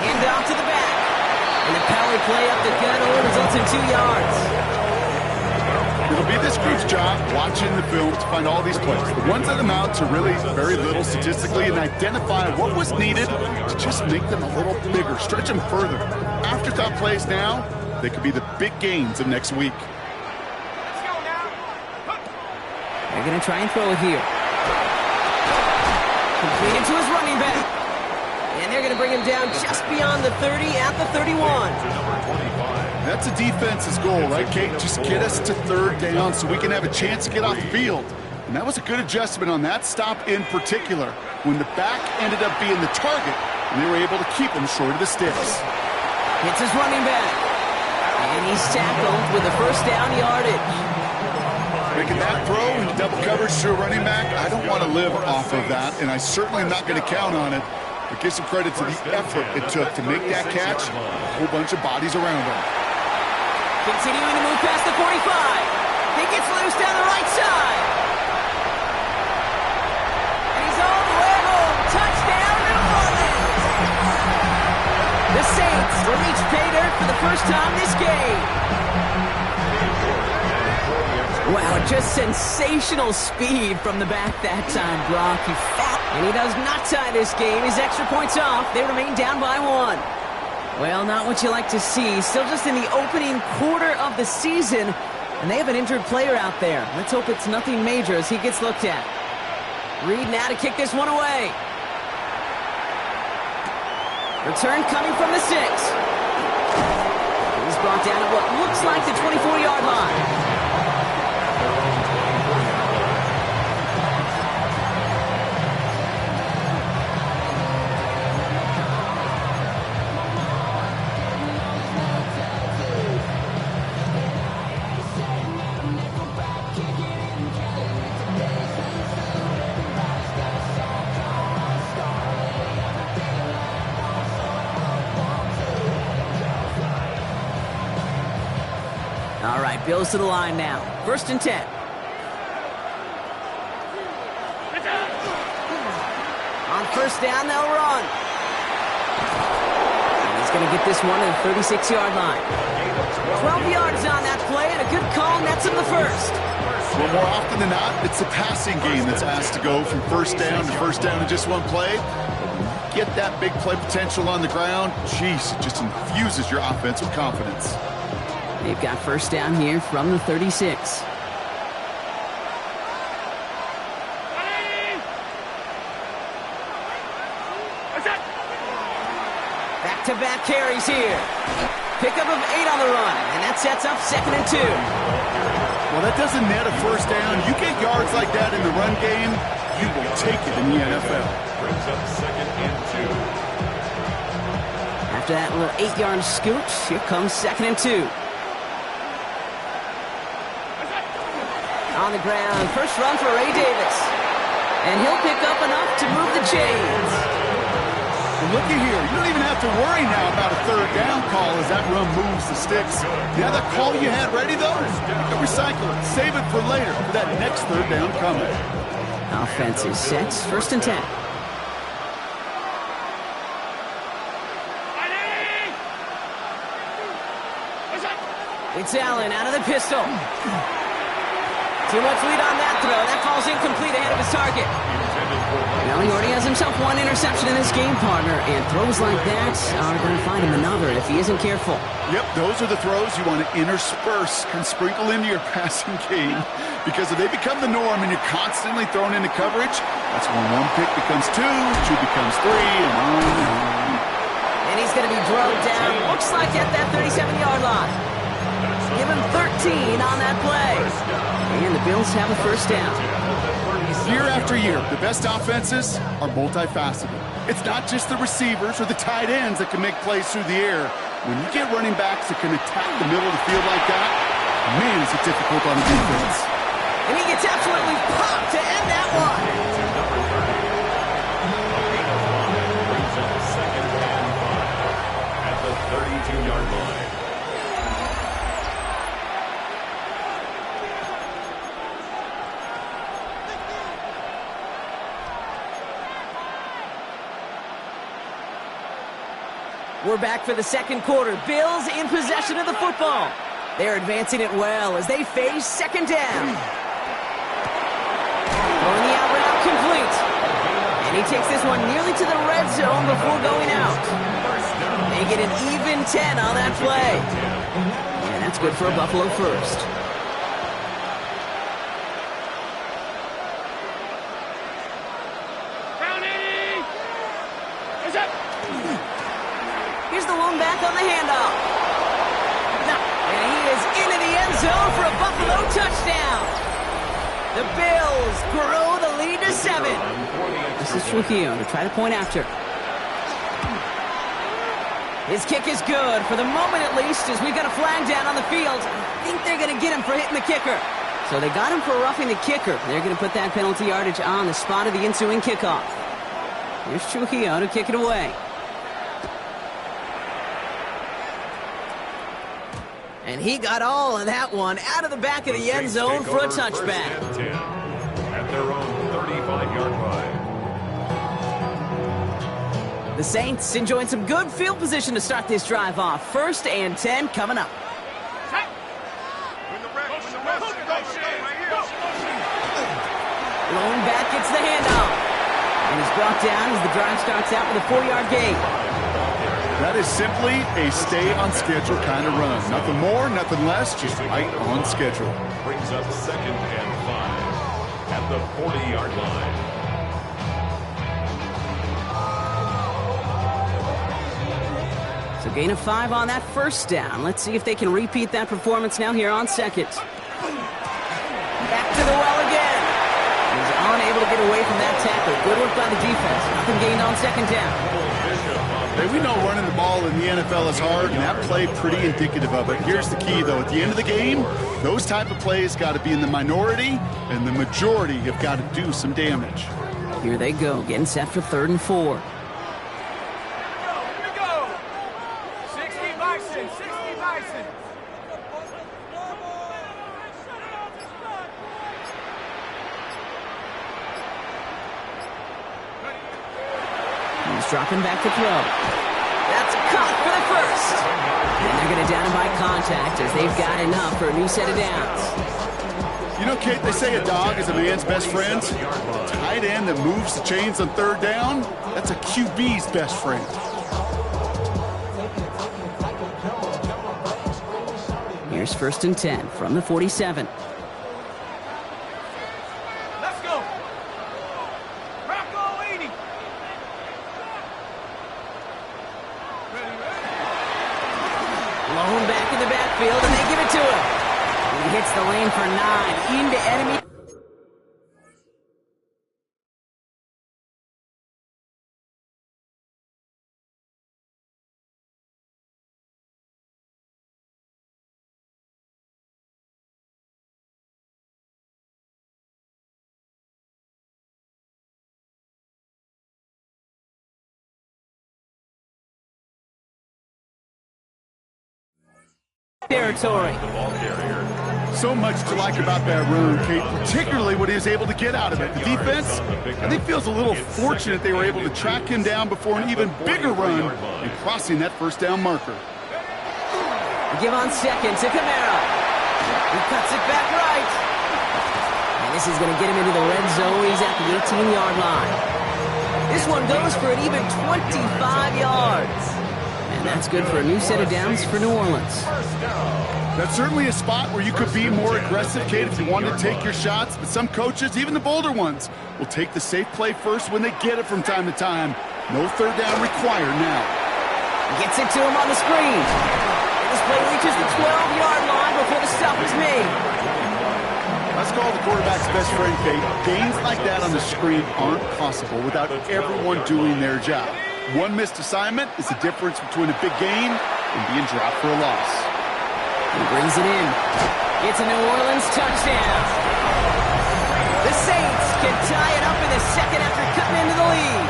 Hand off to the back. And the power play up the gut only results in 2 yards. It'll be this group's job watching the film to find all these plays. The ones that amount to really very little statistically and identify what was needed to just make them a little bigger, stretch them further. Afterthought plays now, they could be the big gains of next week. They're going to try and throw it here. Completed to his running back. And they're going to bring him down just beyond the 30 at the 31. That's a defense's goal, right, Kate? Just get us to 3rd down so we can have a chance to get off the field. And that was a good adjustment on that stop in particular, when the back ended up being the target, and they were able to keep him short of the sticks. Hits his running back. And he's tackled with a 1st down yardage. Making that throw into double coverage to a running back, I don't want to live off of that, and I certainly am not going to count on it. But give some credit to the effort it took to make that catch. A whole bunch of bodies around him. Continuing to move past the 45. He gets loose down the right side. And he's all the way home. Touchdown, New Orleans. The Saints will reach pay dirt for the first time this game. Wow, just sensational speed from the back that time, Brock. He fought, and he does not tie this game. His extra points off. They remain down by 1. Well, not what you like to see. Still just in the opening quarter of the season, and they have an injured player out there. Let's hope it's nothing major as he gets looked at. Reed now to kick this one away. Return coming from the 6. He's brought down at what looks like the 24-yard line. Bills to the line now. 1st and 10. On 1st down, they'll run. And he's going to get this one to the 36-yard line. 12 yards on that play, and a good call nets him the 1st. Well, more often than not, it's the passing game that's asked to go from 1st down to 1st down in just one play. Get that big play potential on the ground. Jeez, it just infuses your offense with confidence. They've got 1st down here from the 36. Back-to-back carries here. Pickup of 8 on the run, and that sets up 2nd and 2. Well, that doesn't net a 1st down. You get yards like that in the run game, you will take it in the NFL. Brings up 2nd and 2. After that little 8-yard scooch, here comes 2nd and 2. On the ground, 1st run for Ray Davis. And he'll pick up enough to move the chains. And looky here, you don't even have to worry now about a 3rd down call as that run moves the sticks. Yeah, that call you had ready, though, you can recycle it. Save it for later, for that next 3rd down coming. Offense is set, 1st and 10. It's Allen out of the pistol. Too much lead on that throw. That falls incomplete ahead of his target. Well, he already has himself one interception in this game, partner, and throws like that are going to find him another if he isn't careful. Yep, those are the throws you want to intersperse and sprinkle into your passing game, because if they become the norm and you're constantly thrown into coverage, that's when one pick becomes two becomes three, and on and on. And he's going to be drilled down, looks like at that 37-yard line. Give him 13 on that play. And the Bills have a first down. Year after year, the best offenses are multifaceted. It's not just the receivers or the tight ends that can make plays through the air. When you get running backs that can attack the middle of the field like that, man, is it difficult on the defense. And he gets absolutely popped to end that one. Brings up second and 5 at the 32-yard line. We're back for the second quarter. Bills in possession of the football. They're advancing it well as they face second down. Throwing the out route complete. And he takes this one nearly to the red zone before going out. They get an even 10 on that play. And that's good for a Buffalo first. Here's the one back on the handoff. And he is into the end zone for a Buffalo touchdown. The Bills grow the lead to 7. This is Trujillo to try the point after. His kick is good, for the moment at least, as we've got a flag down on the field. I think they're going to get him for hitting the kicker. So they got him for roughing the kicker. They're going to put that penalty yardage on the spot of the ensuing kickoff. Here's Trujillo to kick it away. And he got all of that one out of the back of the end zone for a touchback. At their own 35-yard line. The Saints enjoying some good field position to start this drive off. 1st and 10 coming up. Lone back gets the handoff. And he's brought down as the drive starts out with a 4-yard gain. That is simply a stay-on-schedule kind of run. Nothing more, nothing less, just right on schedule. Brings up second and 5 at the 40-yard line. So gain of 5 on that first down. Let's see if they can repeat that performance now here on second. Back to the well again. He's unable to get away from that tackle. Good work by the defense. Nothing gained on second down. Hey, we know running the ball in the NFL is hard, and that play pretty indicative of it. Here's the key, though. At the end of the game, those type of plays got to be in the minority, and the majority have got to do some damage. Here they go, getting set for 3rd and 4. Here we go. 60 Bison, 60 Bison. He's dropping back to throw. That's caught for the first. And they're going to down him by contact as they've got enough for a new set of downs. You know, Kate, they say a dog is a man's best friend. A tight end that moves the chains on 3rd down, that's a QB's best friend. Here's 1st and 10 from the 47. Let's go. Rocco 80. Lone back in the backfield, and they give it to him. He hits the lane for 9 into enemy. Territory. So much to like about that run, Kate, particularly what he was able to get out of it. The defense, I think, feels a little fortunate they were able to track him down before an even bigger run and crossing that 1st down marker. Give on second to Camara. He cuts it back right. This is going to get him into the red zone. He's at the 18-yard line. This one goes for an even 25 yards. And that's good for a new set of downs for New Orleans. That's certainly a spot where you could be more aggressive, Kate, if you wanted to take your shots. But some coaches, even the bolder ones, will take the safe play first when they get it from time to time. No third down required now. Gets it to him on the screen. And this play reaches the 12-yard line before the stop is made. Let's call the quarterback's best friend, Kate. Gains like that on the screen aren't possible without everyone doing their job. One missed assignment is the difference between a big gain and being dropped for a loss. He brings it in. It's a New Orleans touchdown. The Saints can tie it up in the second after cutting into the lead.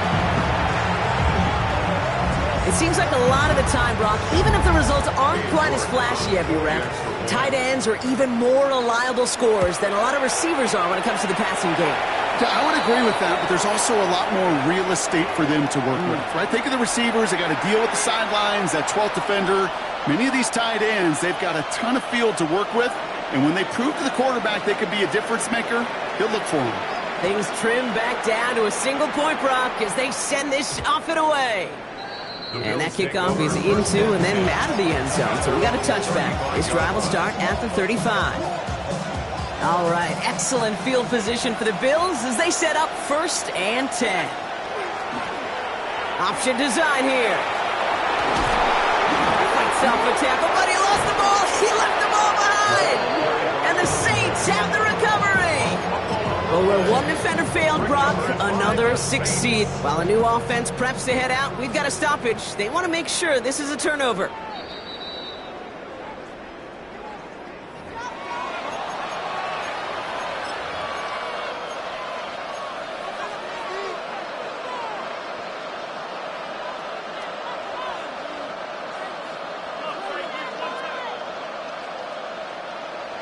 It seems like a lot of the time, Brock, even if the results aren't quite as flashy every rep, tight ends are even more reliable scorers than a lot of receivers are when it comes to the passing game. Yeah, I would agree with that, but there's also a lot more real estate for them to work with, right? Think of the receivers. They got to deal with the sidelines, that 12th defender. Many of these tight ends, they've got a ton of field to work with, and when they prove to the quarterback they could be a difference maker, he'll look for them. Things trim back down to a single point, Brock, as they send this off and away. And that kickoff is into and then out of the end zone, so we got a touchback. This drive will start at the 35. All right, excellent field position for the Bills as they set up 1st and 10. Option design here. Fights off a tackle, but he lost the ball. He left the ball behind. And the Saints have the recovery. Well, where one defender failed, Brock, another succeed. While a new offense preps to head out, we've got a stoppage. They want to make sure this is a turnover.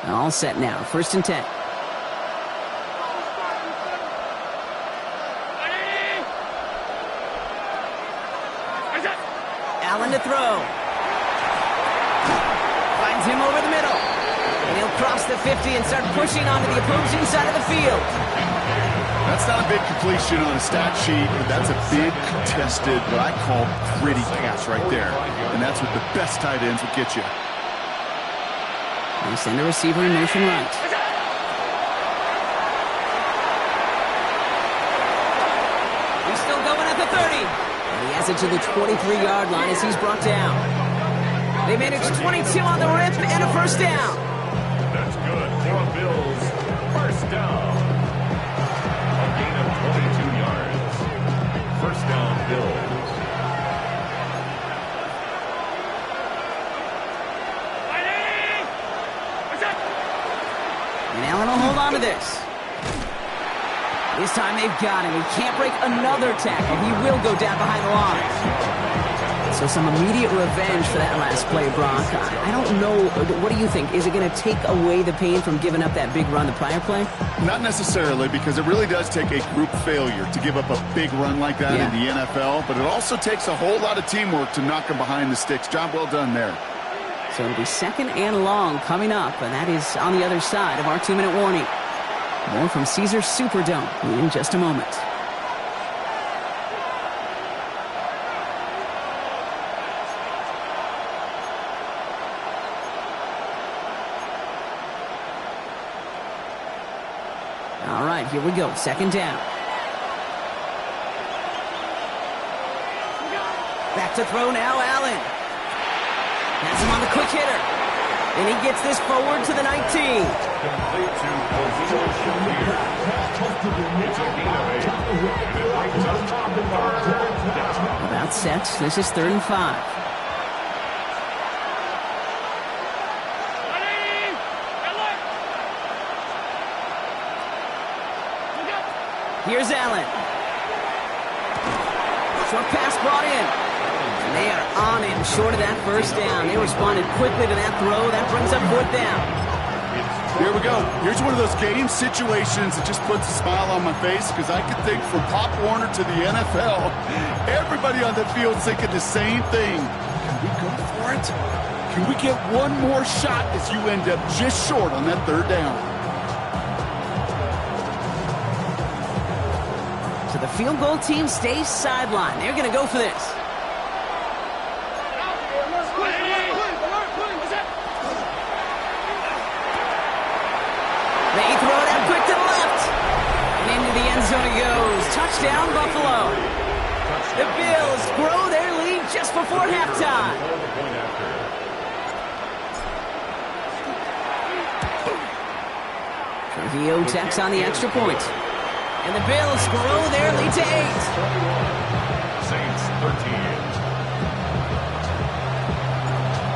All set now, 1st and 10. Allen to throw. Finds him over the middle. And he'll cross the 50 and start pushing onto the opposing side of the field. That's not a big completion on a stat sheet, but that's a big contested, what I call gritty pass right there. And that's what the best tight ends will get you. They send a receiver in motion right. He's still going at the 30. And he has it to the 23-yard line as he's brought down. They manage 22 on the rip and a 1st down. That's good for the Bills. 1st down. A gain of 22 yards. 1st down, Bills. And Allen will hold on to this. This time they've got him. He can't break another tackle. He will go down behind the line. So some immediate revenge for that last play, Brock. I don't know. What do you think? Is it going to take away the pain from giving up that big run the prior play? Not necessarily, because it really does take a group failure to give up a big run like that in the NFL. But it also takes a whole lot of teamwork to knock him behind the sticks. Job well done there. So it'll be 2nd and long coming up, and that is on the other side of our 2-minute warning. More from Caesars Superdome in just a moment. All right, here we go. 2nd down. Back to throw now, Allen. Has him on the quick hitter. And he gets this forward to the 19. Complete to Ozil Shakir. It's a gain of 8. And it brings up 3rd down. About set. This is 3rd and 5. Here's Allen. Short pass brought in. And they are on him short of that 1st down. They responded quickly to that throw. That brings up 4th down. Here we go. Here's one of those game situations that just puts a smile on my face, because I can think from Pop Warner to the NFL, everybody on the field thinking the same thing. Can we go for it? Can we get one more shot as you end up just short on that 3rd down? So the field goal team stays sidelined. They're going to go for this. They throw it out quick to the left. And into the end zone he goes. Touchdown, Buffalo. The Bills grow their lead just before halftime. Trujillo tacks on the extra point. And the Bills grow their lead to 8. Saints 13.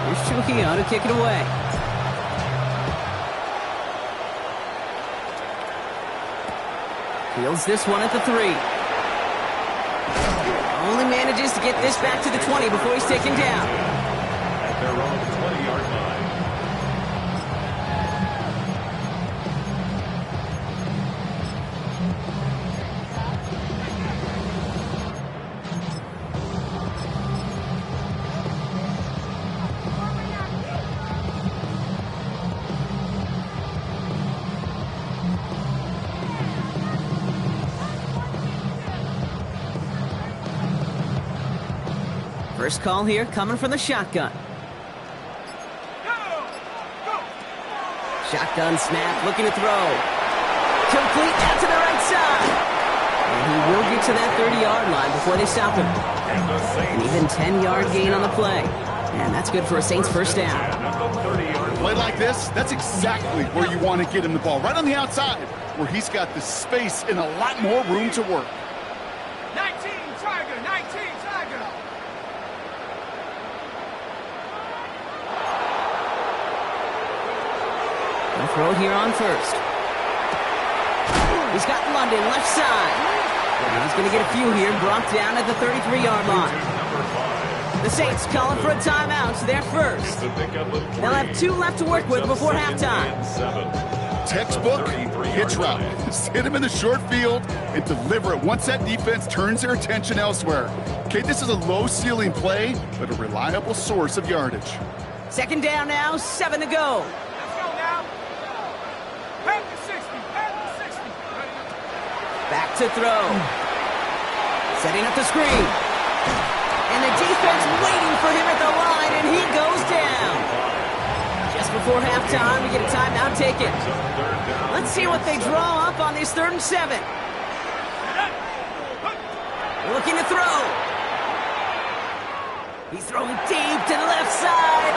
Here's Trujillo to kick it away. Fields this one at the 3. Only manages to get this back to the 20 before he's taken down. At their own 20-yard line. First call here coming from the shotgun. Shotgun snap, looking to throw. Complete out to the right side. And he will get to that 30-yard line before they stop him. An even 10-yard gain on the play. And that's good for a Saints first down. Play like this, that's exactly where you want to get him the ball. Right on the outside, where he's got the space and a lot more room to work. 19 Tiger, 19 Tiger. They'll throw it here on first. He's got London left side. And he's going to get a few here, brought down at the 33-yard line. The Saints calling for a timeout, so they're first. They'll have 2 left to work with before halftime. Textbook hitch route. Just hit him in the short field and deliver it once that defense turns their attention elsewhere. Okay, this is a low-ceiling play, but a reliable source of yardage. Second down now, 7 to go. Let's go now. Back to 60, back to 60. Back to throw. Setting up the screen. And the defense waiting for him at the line, and he goes down. Just before halftime, we get a timeout taken. Let's see what they draw up on this 3rd and 7. Looking to throw. He's throwing deep to the left side.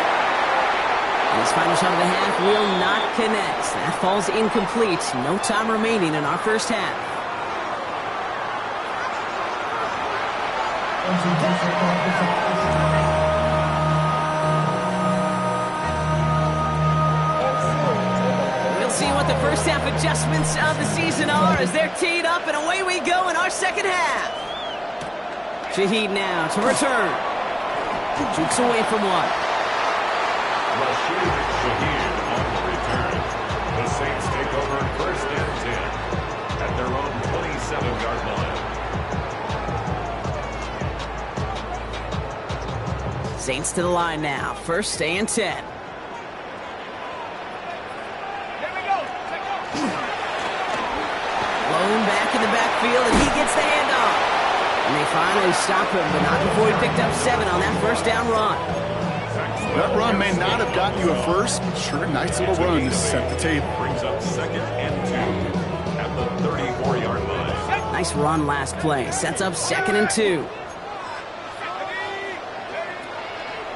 And his final shot of the half will not connect. That falls incomplete. No time remaining in our first half. We'll see what the first half adjustments of the season are as they're teed up, and away we go in our second half. Shaheed now to return. Jukes away from one. Shaheed on the return. The Saints take over 1st and 10 at their own 27-yard line. Saints to the line now. 1st and 10. Here we go. Blown back in the backfield, and he gets the handoff. And they finally stop him, but not before he picked up 7 on that first down run. That run may not have gotten you a first, but sure, nice little run to set the table. Brings up 2nd and 2 at the 34-yard line. Nice run last play. Sets up 2nd and 2.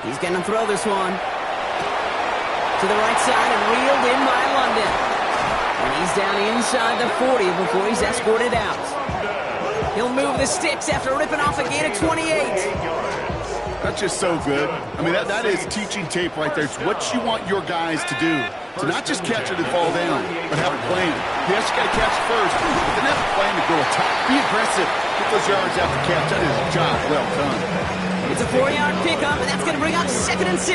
He's going to throw this one to the right side and reeled in by London. And he's down inside the 40 before he's escorted out. He'll move the sticks after ripping off a gain of 28. That's just so good. I mean, that is teaching tape right there. It's what you want your guys to do. To not just catch it and fall down, but have a plan. Yes, you got to catch first, but then have a plan to go attack. Be aggressive. Get those yards after catch. That is a job well done. It's a 4-yard pickup, and that's going to bring up 2nd and 6.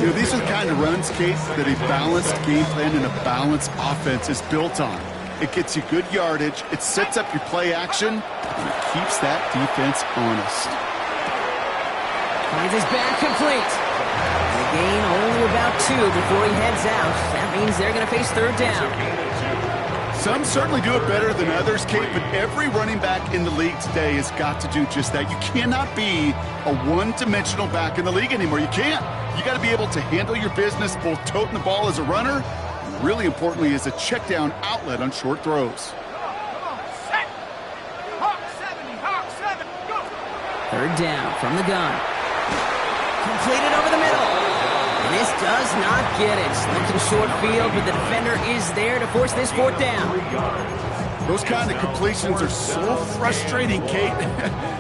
You know, these are the kind of runs, Kate, that a balanced game plan and a balanced offense is built on. It gets you good yardage, it sets up your play action, and it keeps that defense honest. Finds his back complete. And a gain only about 2 before he heads out. That means they're going to face 3rd down. Some certainly do it better than others, Kate, but every running back in the league today has got to do just that. You cannot be a one-dimensional back in the league anymore. You can't. You got to be able to handle your business, both toting the ball as a runner, and really importantly as a check down outlet on short throws. Third down from the gun. Completed over the middle. And this does not get it. Looking short field, but the defender is there to force this fourth down. Those kind of completions are so frustrating, Kate.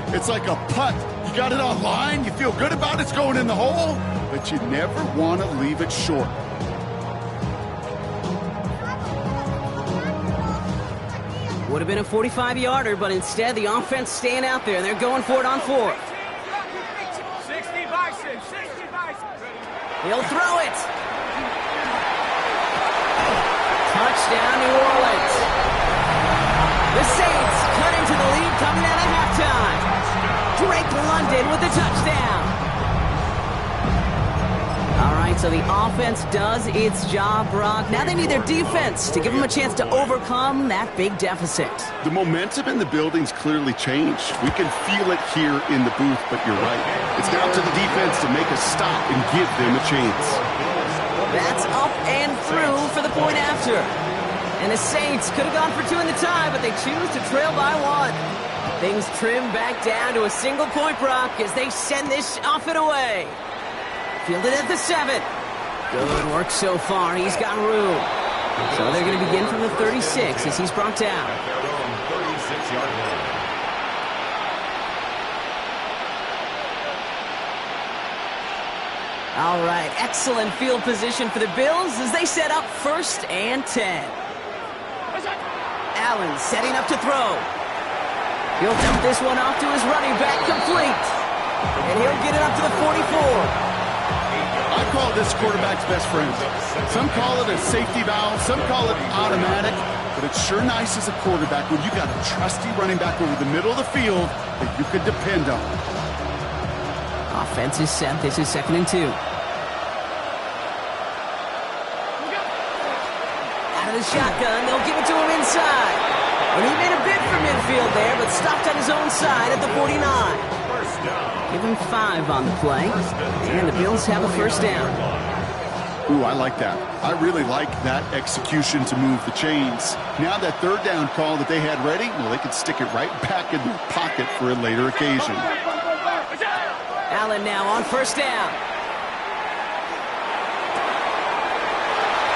It's like a punt. You got it on line, you feel good about it's going in the hole, but you never want to leave it short. Would have been a 45-yarder, but instead the offense staying out there. They're going for it on fourth. 60 bison, 60 bison. He'll throw it. Touchdown, New Orleans. The Saints cut into the lead coming out of halftime. Drake London with the touchdown. All right, so the offense does its job, Brock. Now they need their defense to give them a chance to overcome that big deficit. The momentum in the building's clearly changed. We can feel it here in the booth, but you're right. It's down to the defense to make a stop and give them a chance. That's up and through for the point after. And the Saints could have gone for two in the tie, but they choose to trail by one. Things trim back down to a single point, Brock, as they send this off and away. Fielded at the 7. Good work so far. He's got room. So they're going to begin from the 36 as he's brought down. All right, excellent field position for the Bills as they set up 1st and 10. Allen setting up to throw. He'll dump this one off to his running back, complete. And he'll get it up to the 44. I call this quarterback's best friend. Some call it a safety valve, some call it automatic, but it's sure nice as a quarterback when you got a trusty running back over the middle of the field that you could depend on. Offense is set. This is 2nd and 2. Out of the shotgun, they'll give it to him inside. And he made a bid for midfield there, but stopped on his own side at the 49. Give him 5 on the play, and the Bills have a 1st down. Ooh, I like that. I really like that execution to move the chains. Now that 3rd down call that they had ready, well, they could stick it right back in their pocket for a later occasion. Allen now on 1st down.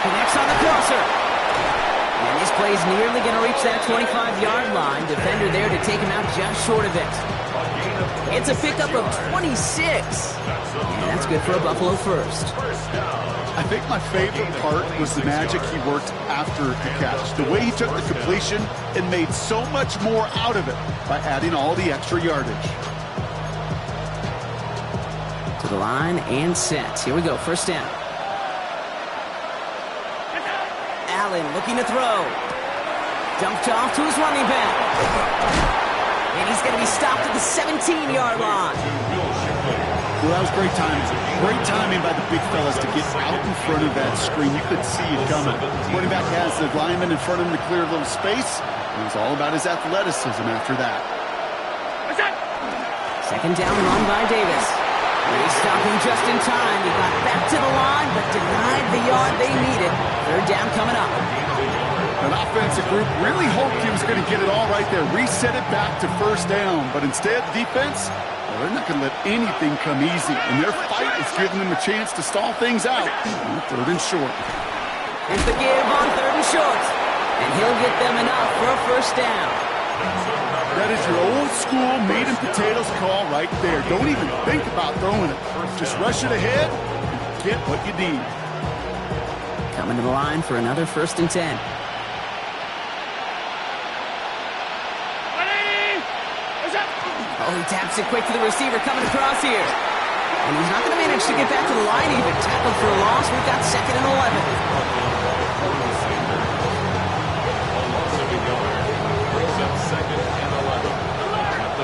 Connects on the crosser. And this play is nearly going to reach that 25-yard line. Defender there to take him out just short of it. It's a pickup of 26. And that's good for a Buffalo 1st. I think my favorite part was the magic he worked after the catch. The way he took the completion and made so much more out of it by adding all the extra yardage. To the line and set. Here we go, 1st down. Allen looking to throw. Dumped off to his running back. And he's going to be stopped at the 17-yard line. Well, that was great timing. Great timing by the big fellas to get out in front of that screen. You could see it coming. Running back has the lineman in front of him to clear a little space. It was all about his athleticism after that. 2nd down run by Davis. They stopped him just in time. He got back to the line, but denied the yard they needed. 3rd down coming up. An offensive group really hoped he was going to get it all right there, reset it back to 1st down. But instead, defense, well, they're not going to let anything come easy. And their fight is giving them a chance to stall things out. 3rd and short. Here's the give on 3rd and short. And he'll get them enough for a 1st down. That is your old school meat and potatoes call right there. Don't even think about throwing it. Just rush it ahead and get what you need. Coming to the line for another 1st and 10. Oh, he taps it quick to the receiver coming across here. And he's not going to manage to get back to the line even. Tackled for a loss. We've got 2nd and 11.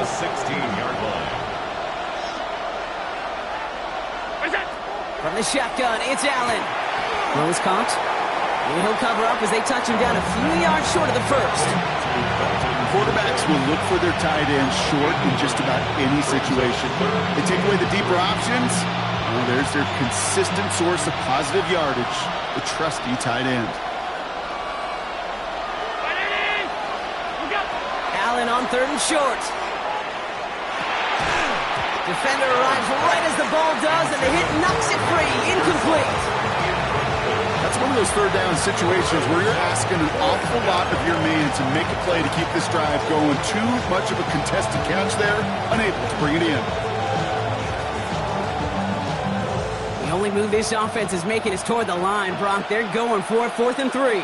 16-yard line. From the shotgun, it's Allen. Throws caught. And he'll cover up as they touch him down a few yards short of the first. Quarterbacks will look for their tight end short in just about any situation. They take away the deeper options. Well, there's their consistent source of positive yardage, the trusty tight end. Allen on 3rd and short. Defender arrives right as the ball does, and the hit knocks it free. Incomplete. That's one of those 3rd down situations where you're asking an awful lot of your man to make a play to keep this drive going. Too much of a contested catch there, unable to bring it in. The only move this offense is making is toward the line, Brock. They're going for it, 4th and 3.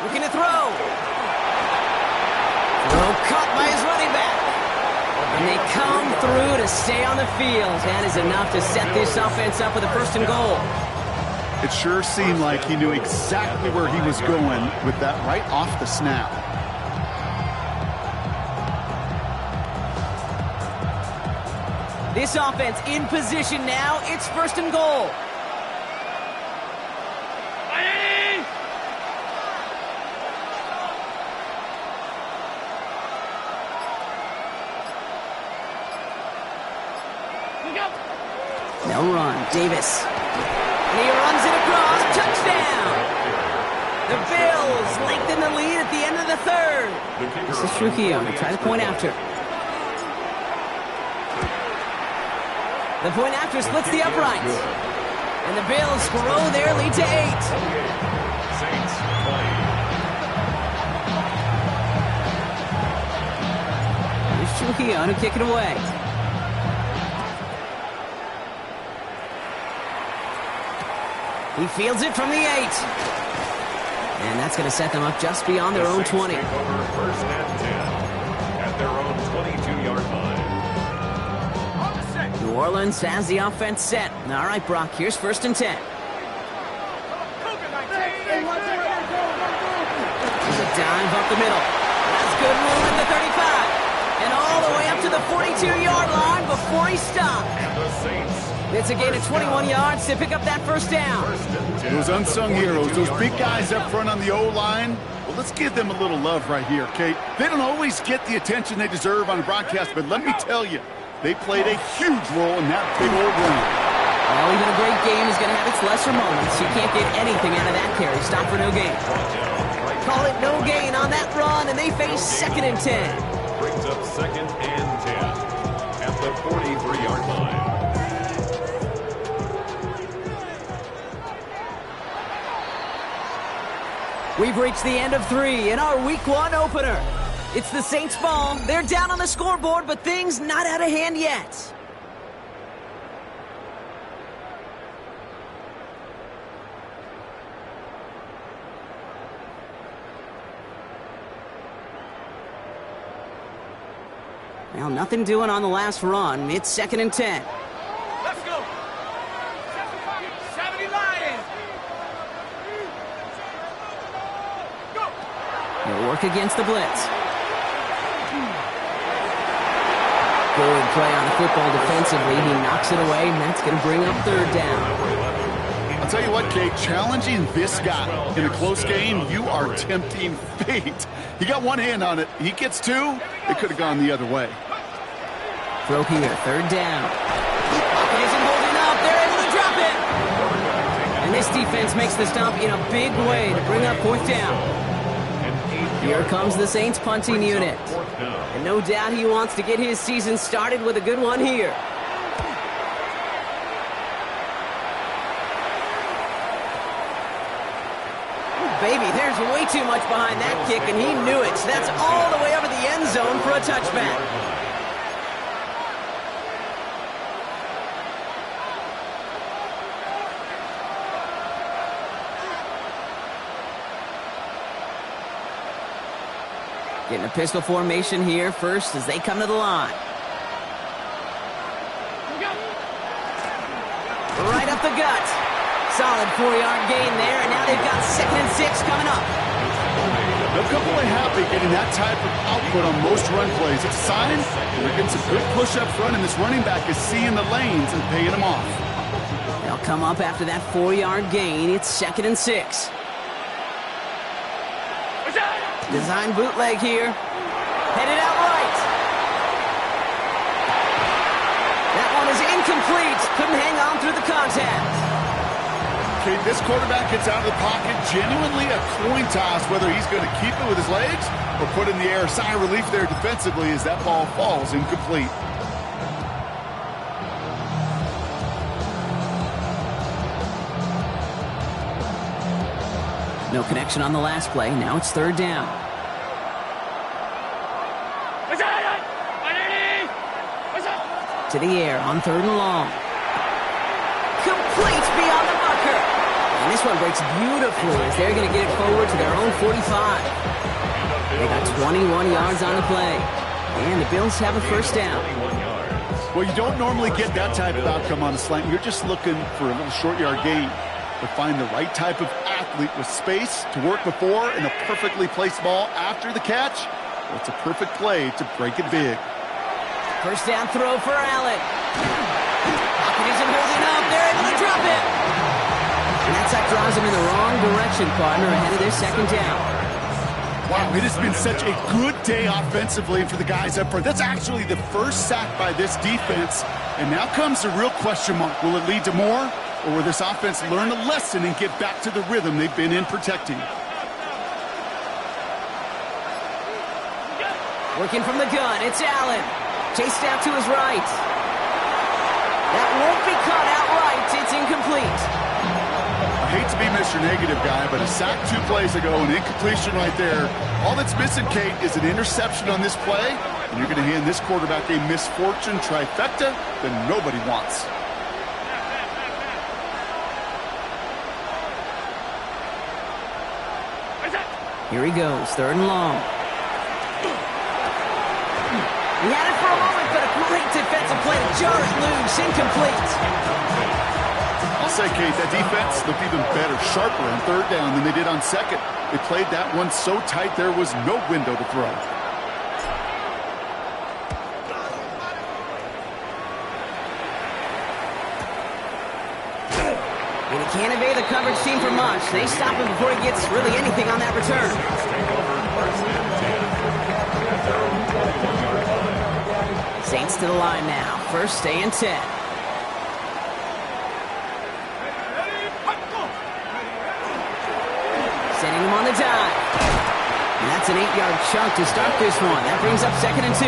Looking to throw. Throw caught by his running back. And they come through to stay on the field. That is enough to set this offense up with a 1st and goal. It sure seemed like he knew exactly where he was going with that right off the snap. This offense in position now. It's 1st and goal. No run. Davis. And he runs it across. Touchdown! The Bills lengthen the lead at the end of the 3rd. This is Trujillo to try the point after. The point after splits the uprights. And the Bills grow their lead to 8. Here's Trujillo to kick it away. He fields it from the 8. And that's going to set them up just beyond their own 20. 1st and 10 at their own 22-yard line. New Orleans has the offense set. All right, Brock, here's 1st and 10. There's a dive up the middle. That's good move at the 35. And all the way up to the 42-yard line before he stopped. And the Saints. It's a gain of 21 yards to pick up that 1st down. Those unsung heroes, those big guys up front on the O-line, well, let's give them a little love right here, Kate. They don't always get the attention they deserve on the broadcast, but let me tell you, they played a huge role in that big old run. Well, even a great game is going to have its lesser moments. You can't get anything out of that carry. Stop for no gain. Call it no gain on that run, and they face 2nd and 10. Brings up 2nd and 10 at the 43-yard line. We've reached the end of 3 in our Week 1 opener. It's the Saints ball. They're down on the scoreboard, but things not out of hand yet. Well, nothing doing on the last run. It's 2nd and 10. Let's go. 70 Lions. Go. He'll work against the blitz. Good play on the football defensively. He knocks it away, and that's going to bring up 3rd down. I'll tell you what, Kate, challenging this guy in a close game, you are tempting fate. He got one hand on it. He gets 2. It could have gone the other way. Throw here, 3rd down. Pocket isn't holding up. They're able to drop it. And this defense makes the stop in a big way to bring up 4th down. Here comes the Saints punting unit. And no doubt he wants to get his season started with a good one here. Ooh, baby, there's way too much behind that kick, and he knew it. So that's all the way over the end zone for a touchback. Getting a pistol formation here first as they come to the line. Right up the gut. Solid 4-yard gain there, and now they've got 2nd and 6 coming up. They'll come away happy getting that type of output on most run plays. It's a sign they're getting some good push up front, and this running back is seeing the lanes and paying them off. They'll come up after that 4-yard gain. It's 2nd and 6. Design bootleg here. Headed out right. That one is incomplete. Couldn't hang on through the contact. Okay, this quarterback gets out of the pocket. Genuinely a coin toss whether he's going to keep it with his legs or put it in the air. Sigh of relief there defensively as that ball falls incomplete. No connection on the last play. Now it's 3rd down. To the air on 3rd and long. Complete beyond the bunker. And this one breaks beautifully as they're going to get it forward to their own 45. They got 21 yards on the play. And the Bills have a 1st down. Well, you don't normally get that type of outcome on a slant. You're just looking for a little short yard gain. But find the right type of athlete with space to work before and a perfectly placed ball after the catch. Well, it's a perfect play to break it big. 1st down throw for Allen. Pocket isn't holding up. They're able to drop it. And that sack draws them in the wrong direction, partner, ahead of their 2nd down. Wow, it has been such a good day offensively for the guys up front. That's actually the first sack by this defense. And now comes the real question mark. Will it lead to more? Or will this offense learn a lesson and get back to the rhythm they've been in protecting? Working from the gun, it's Allen. Chased out to his right. That won't be caught outright. It's incomplete. I hate to be Mr. Negative guy, but a sack 2 plays ago, an incompletion right there. All that's missing, Kate, is an interception on this play, and you're going to hand this quarterback a misfortune trifecta that nobody wants. Here he goes, 3rd and long. He had it for a moment, but a great defensive play to jar it loose. Incomplete. I'll say, Kate, that defense looked even better, sharper on 3rd down than they did on 2nd. They played that one so tight there was no window to throw. And he can't evade the coverage team for much. They stop him before he gets really anything on that return. Saints to the line now. 1st and 10. Sending him on the dive. And that's an 8-yard chunk to start this one. That brings up 2nd and 2.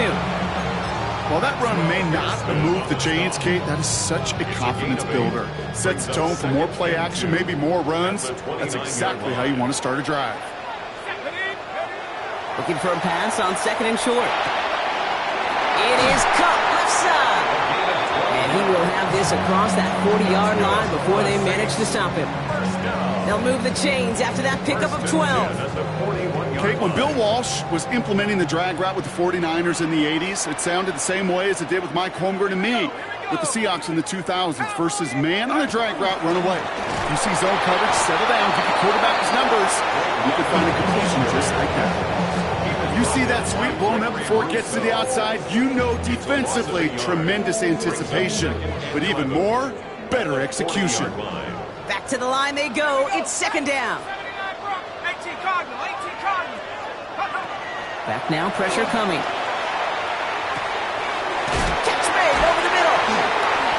While that run may not move the chains, Kate, that is such a confidence builder. Sets the tone for more play action, maybe more runs. That's exactly how you want to start a drive. Looking for a pass on 2nd and short. It is caught left side. And he will have this across that 40-yard line before they manage to stop him. They'll move the chains after that pickup of 12. Kate, when Bill Walsh was implementing the drag route with the 49ers in the 80s, it sounded the same way as it did with Mike Holmgren and me with the Seahawks in the 2000s versus man on a drag route, run away. You see zone coverage, settle down, get the quarterback his numbers, and you can find a completion just like that. You see that sweep blown up before it gets to the outside, you know defensively, tremendous anticipation, but even more, better execution. Back to the line they go. It's 2nd down. Back now, pressure coming. Catch made over the middle.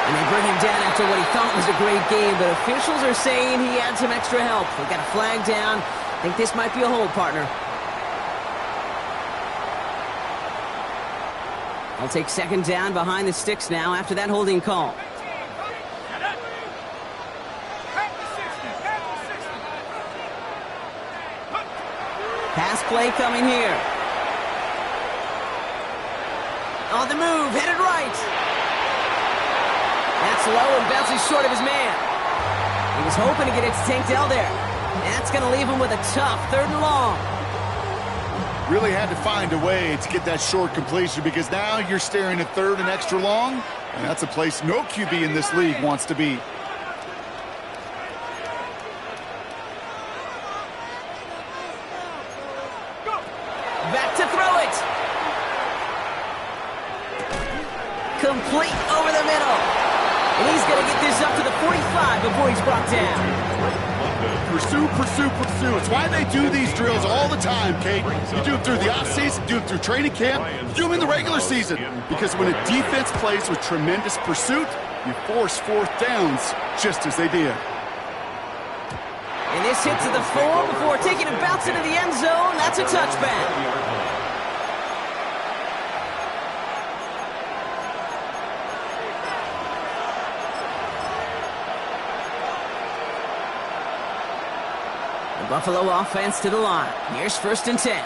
And they bring him down after what he thought was a great game, but officials are saying he had some extra help. We got a flag down. I think this might be a hold, partner. I'll take 2nd down behind the sticks now after that holding call. Pass play coming here. On the move, headed right. That's low and bounces short of his man. He was hoping to get it to Tank Dell there. And that's going to leave him with a tough 3rd and long. Really had to find a way to get that short completion because now you're staring at 3rd and extra long, and that's a place no QB in this league wants to be. complete over the middle. And he's going to get this up to the 45 before he's brought down. Pursue, pursue, pursue. It's why they do these drills all the time, Kate. You do it through the offseason, do it through training camp, do them in the regular season. Because when a defense plays with tremendous pursuit, you force fourth downs just as they did. And this hits to the 4 before taking a bounce into the end zone. That's a touchback. Buffalo offense to the line. Here's 1st and 10.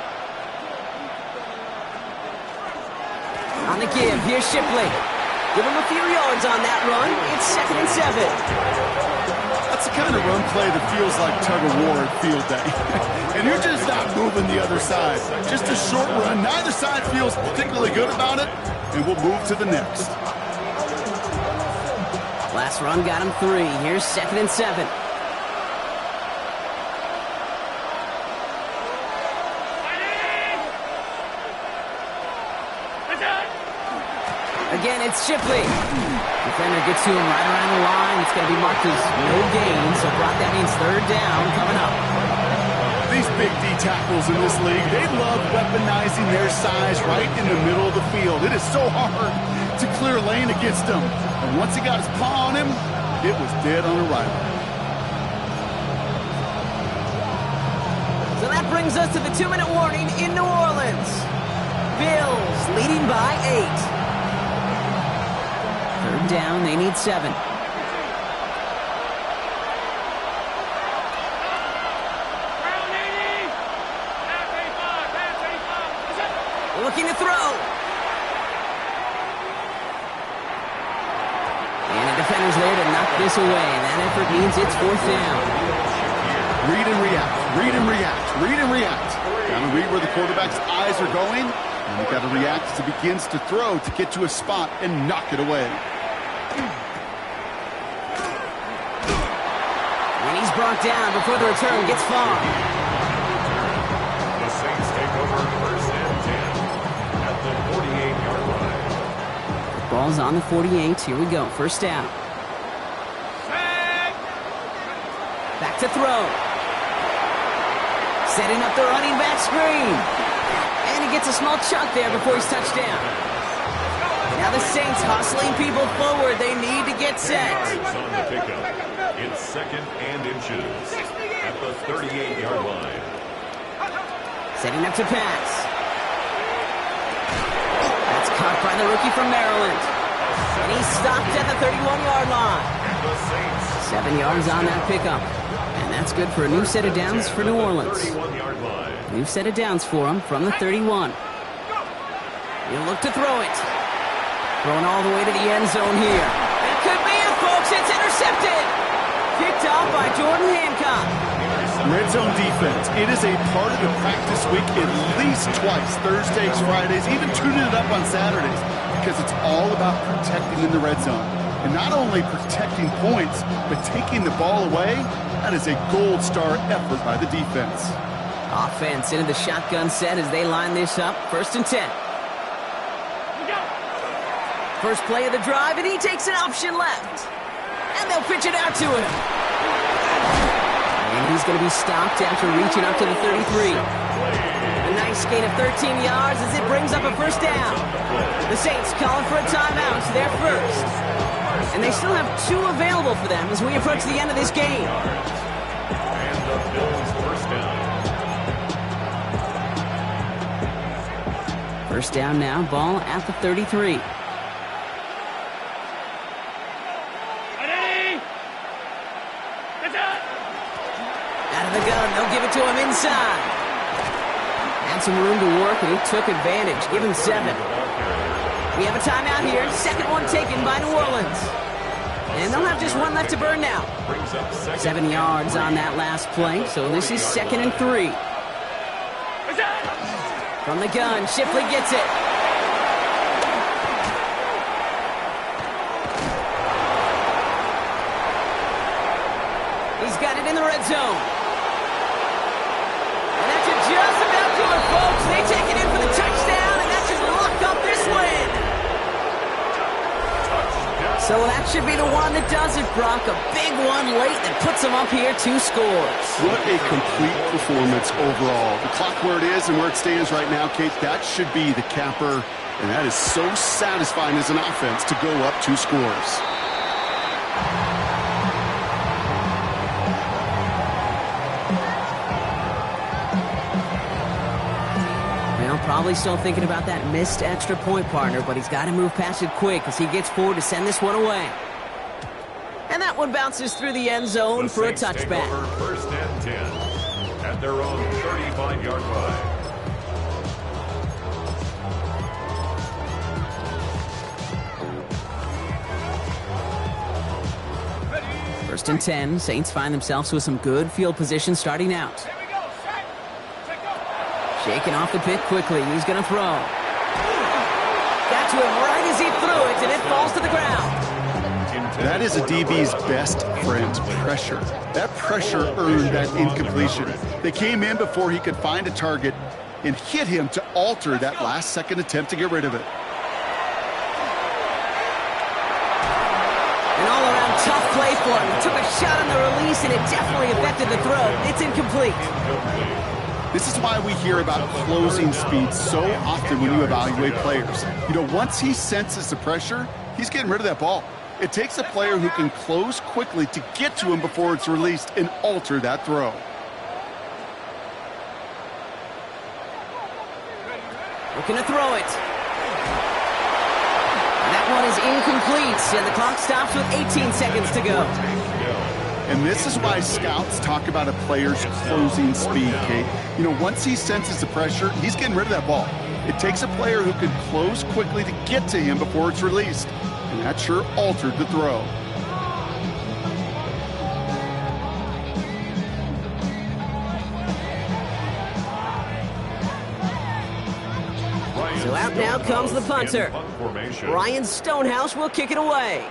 On the give, here's Shipley. Give him a few yards on that run. It's 2nd and 7. That's the kind of run play that feels like tug-of-war at field day. And you're just not moving the other side. Just a short run. Neither side feels particularly good about it. And we'll move to the next. Last run got him 3. Here's 2nd and 7. Again, it's Shipley. Defender gets to him right around the line. It's going to be marked as no gain, so Brock, that means 3rd down coming up. These big D tackles in this league, they love weaponizing their size right in the middle of the field. It is so hard to clear a lane against him. And once he got his paw on him, it was dead on arrival. So that brings us to the 2-minute warning in New Orleans. Bills leading by 8. 3rd down, they need 7. Looking to throw. And the defender's there to knock this away. And that effort means it's 4th down. Read and react, read and react, read and react. Got to read where the quarterback's eyes are going. And you've got to react as he begins to throw to get to a spot and knock it away. And he's brought down before the return gets far. The Saints take over 1st and 10 at the 48-yard line. Ball's on the 48. Here we go. 1st down. Back to throw. Setting up the running back screen. And he gets a small chunk there before he's touched down. Now the Saints hustling people forward. They need to get set. On the pickup. It's 2nd and inches at the 38-yard line. Setting up to pass. That's caught by the rookie from Maryland. And he's stopped at the 31-yard line. 7 yards on that pickup. And that's good for a new set of downs for New Orleans. New set of downs for him from the 31. He'll look to throw it. Throwing all the way to the end zone here. It could be it, folks. It's intercepted. Picked off by Jordan Hancock. Red zone defense. It is a part of the practice week at least twice. Thursdays, Fridays, even tuning it up on Saturdays. Because it's all about protecting in the red zone. And not only protecting points, but taking the ball away. That is a gold star effort by the defense. Offense into the shotgun set as they line this up. 1st and 10. First play of the drive, and he takes an option left. And they'll pitch it out to him. And he's going to be stopped after reaching up to the 33. A nice gain of 13 yards as it brings up a 1st down. The Saints calling for a timeout. They're first. And they still have 2 available for them as we approach the end of this game. And the Bills 1st down. 1st down now, ball at the 33. Out of the gun, they'll give it to him inside. Had some room to work, and he took advantage. Give him 7. We have a timeout here. 2nd one taken by New Orleans. And they'll have just 1 left to burn now. 7 yards on that last play, so this is 2nd and 3. From the gun, Shipley gets it. He's got it in the red zone. And that should just about do it, folks. They take it in for the touchdown, and that should lock up this win. So that should be the one that does it, Brock. A big one late that puts him up here 2 scores. What a complete performance overall. The clock where it is and where it stands right now, Kate, that should be the capper. And that is so satisfying as an offense to go up 2 scores. Probably still thinking about that missed extra point, partner, but he's got to move past it quick as he gets forward to send this one away. And that one bounces through the end zone for a touchback. First and 10 at their own 35-yard line. First and 10, Saints find themselves with some good field position starting out. Shaking off the pick quickly. He's going to throw. Got to him right as he threw it, and it falls to the ground. That is a DB's best friend, pressure. That pressure earned that incompletion. They came in before he could find a target and hit him to alter that last-second attempt to get rid of it. An all-around tough play for him. He took a shot on the release, and it definitely affected the throw. It's incomplete. This is why we hear about closing speed so often when you evaluate players. You know, once he senses the pressure, he's getting rid of that ball. It takes a player who can close quickly to get to him before it's released and alter that throw. Looking to throw it. That one is incomplete, and the clock stops with 18 seconds to go. And this is why scouts talk about a player's closing speed, Kate. You know, once he senses the pressure, he's getting rid of that ball. It takes a player who can close quickly to get to him before it's released. And that sure altered the throw. So out now comes the punter. Ryan Stonehouse will kick it away.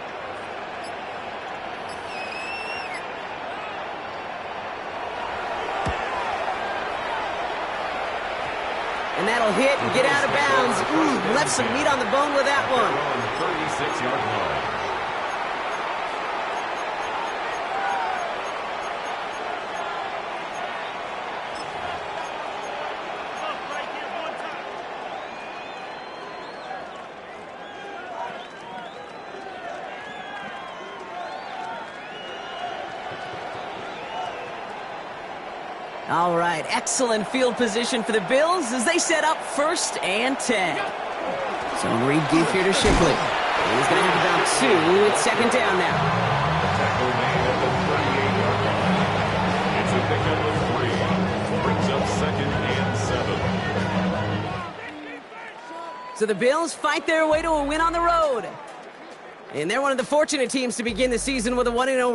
And that'll hit and get out of bounds. Left some meat on the bone with that one. 36-yard line. All right, excellent field position for the Bills as they set up 1st and 10. So read deep here to Shipley. He's going to have about 2. It's 2nd down now. Tackle made at the 38-yard line. It's a pickup of 3. Brings up 2nd and 7. So the Bills fight their way to a win on the road. And they're one of the fortunate teams to begin the season with a 1-0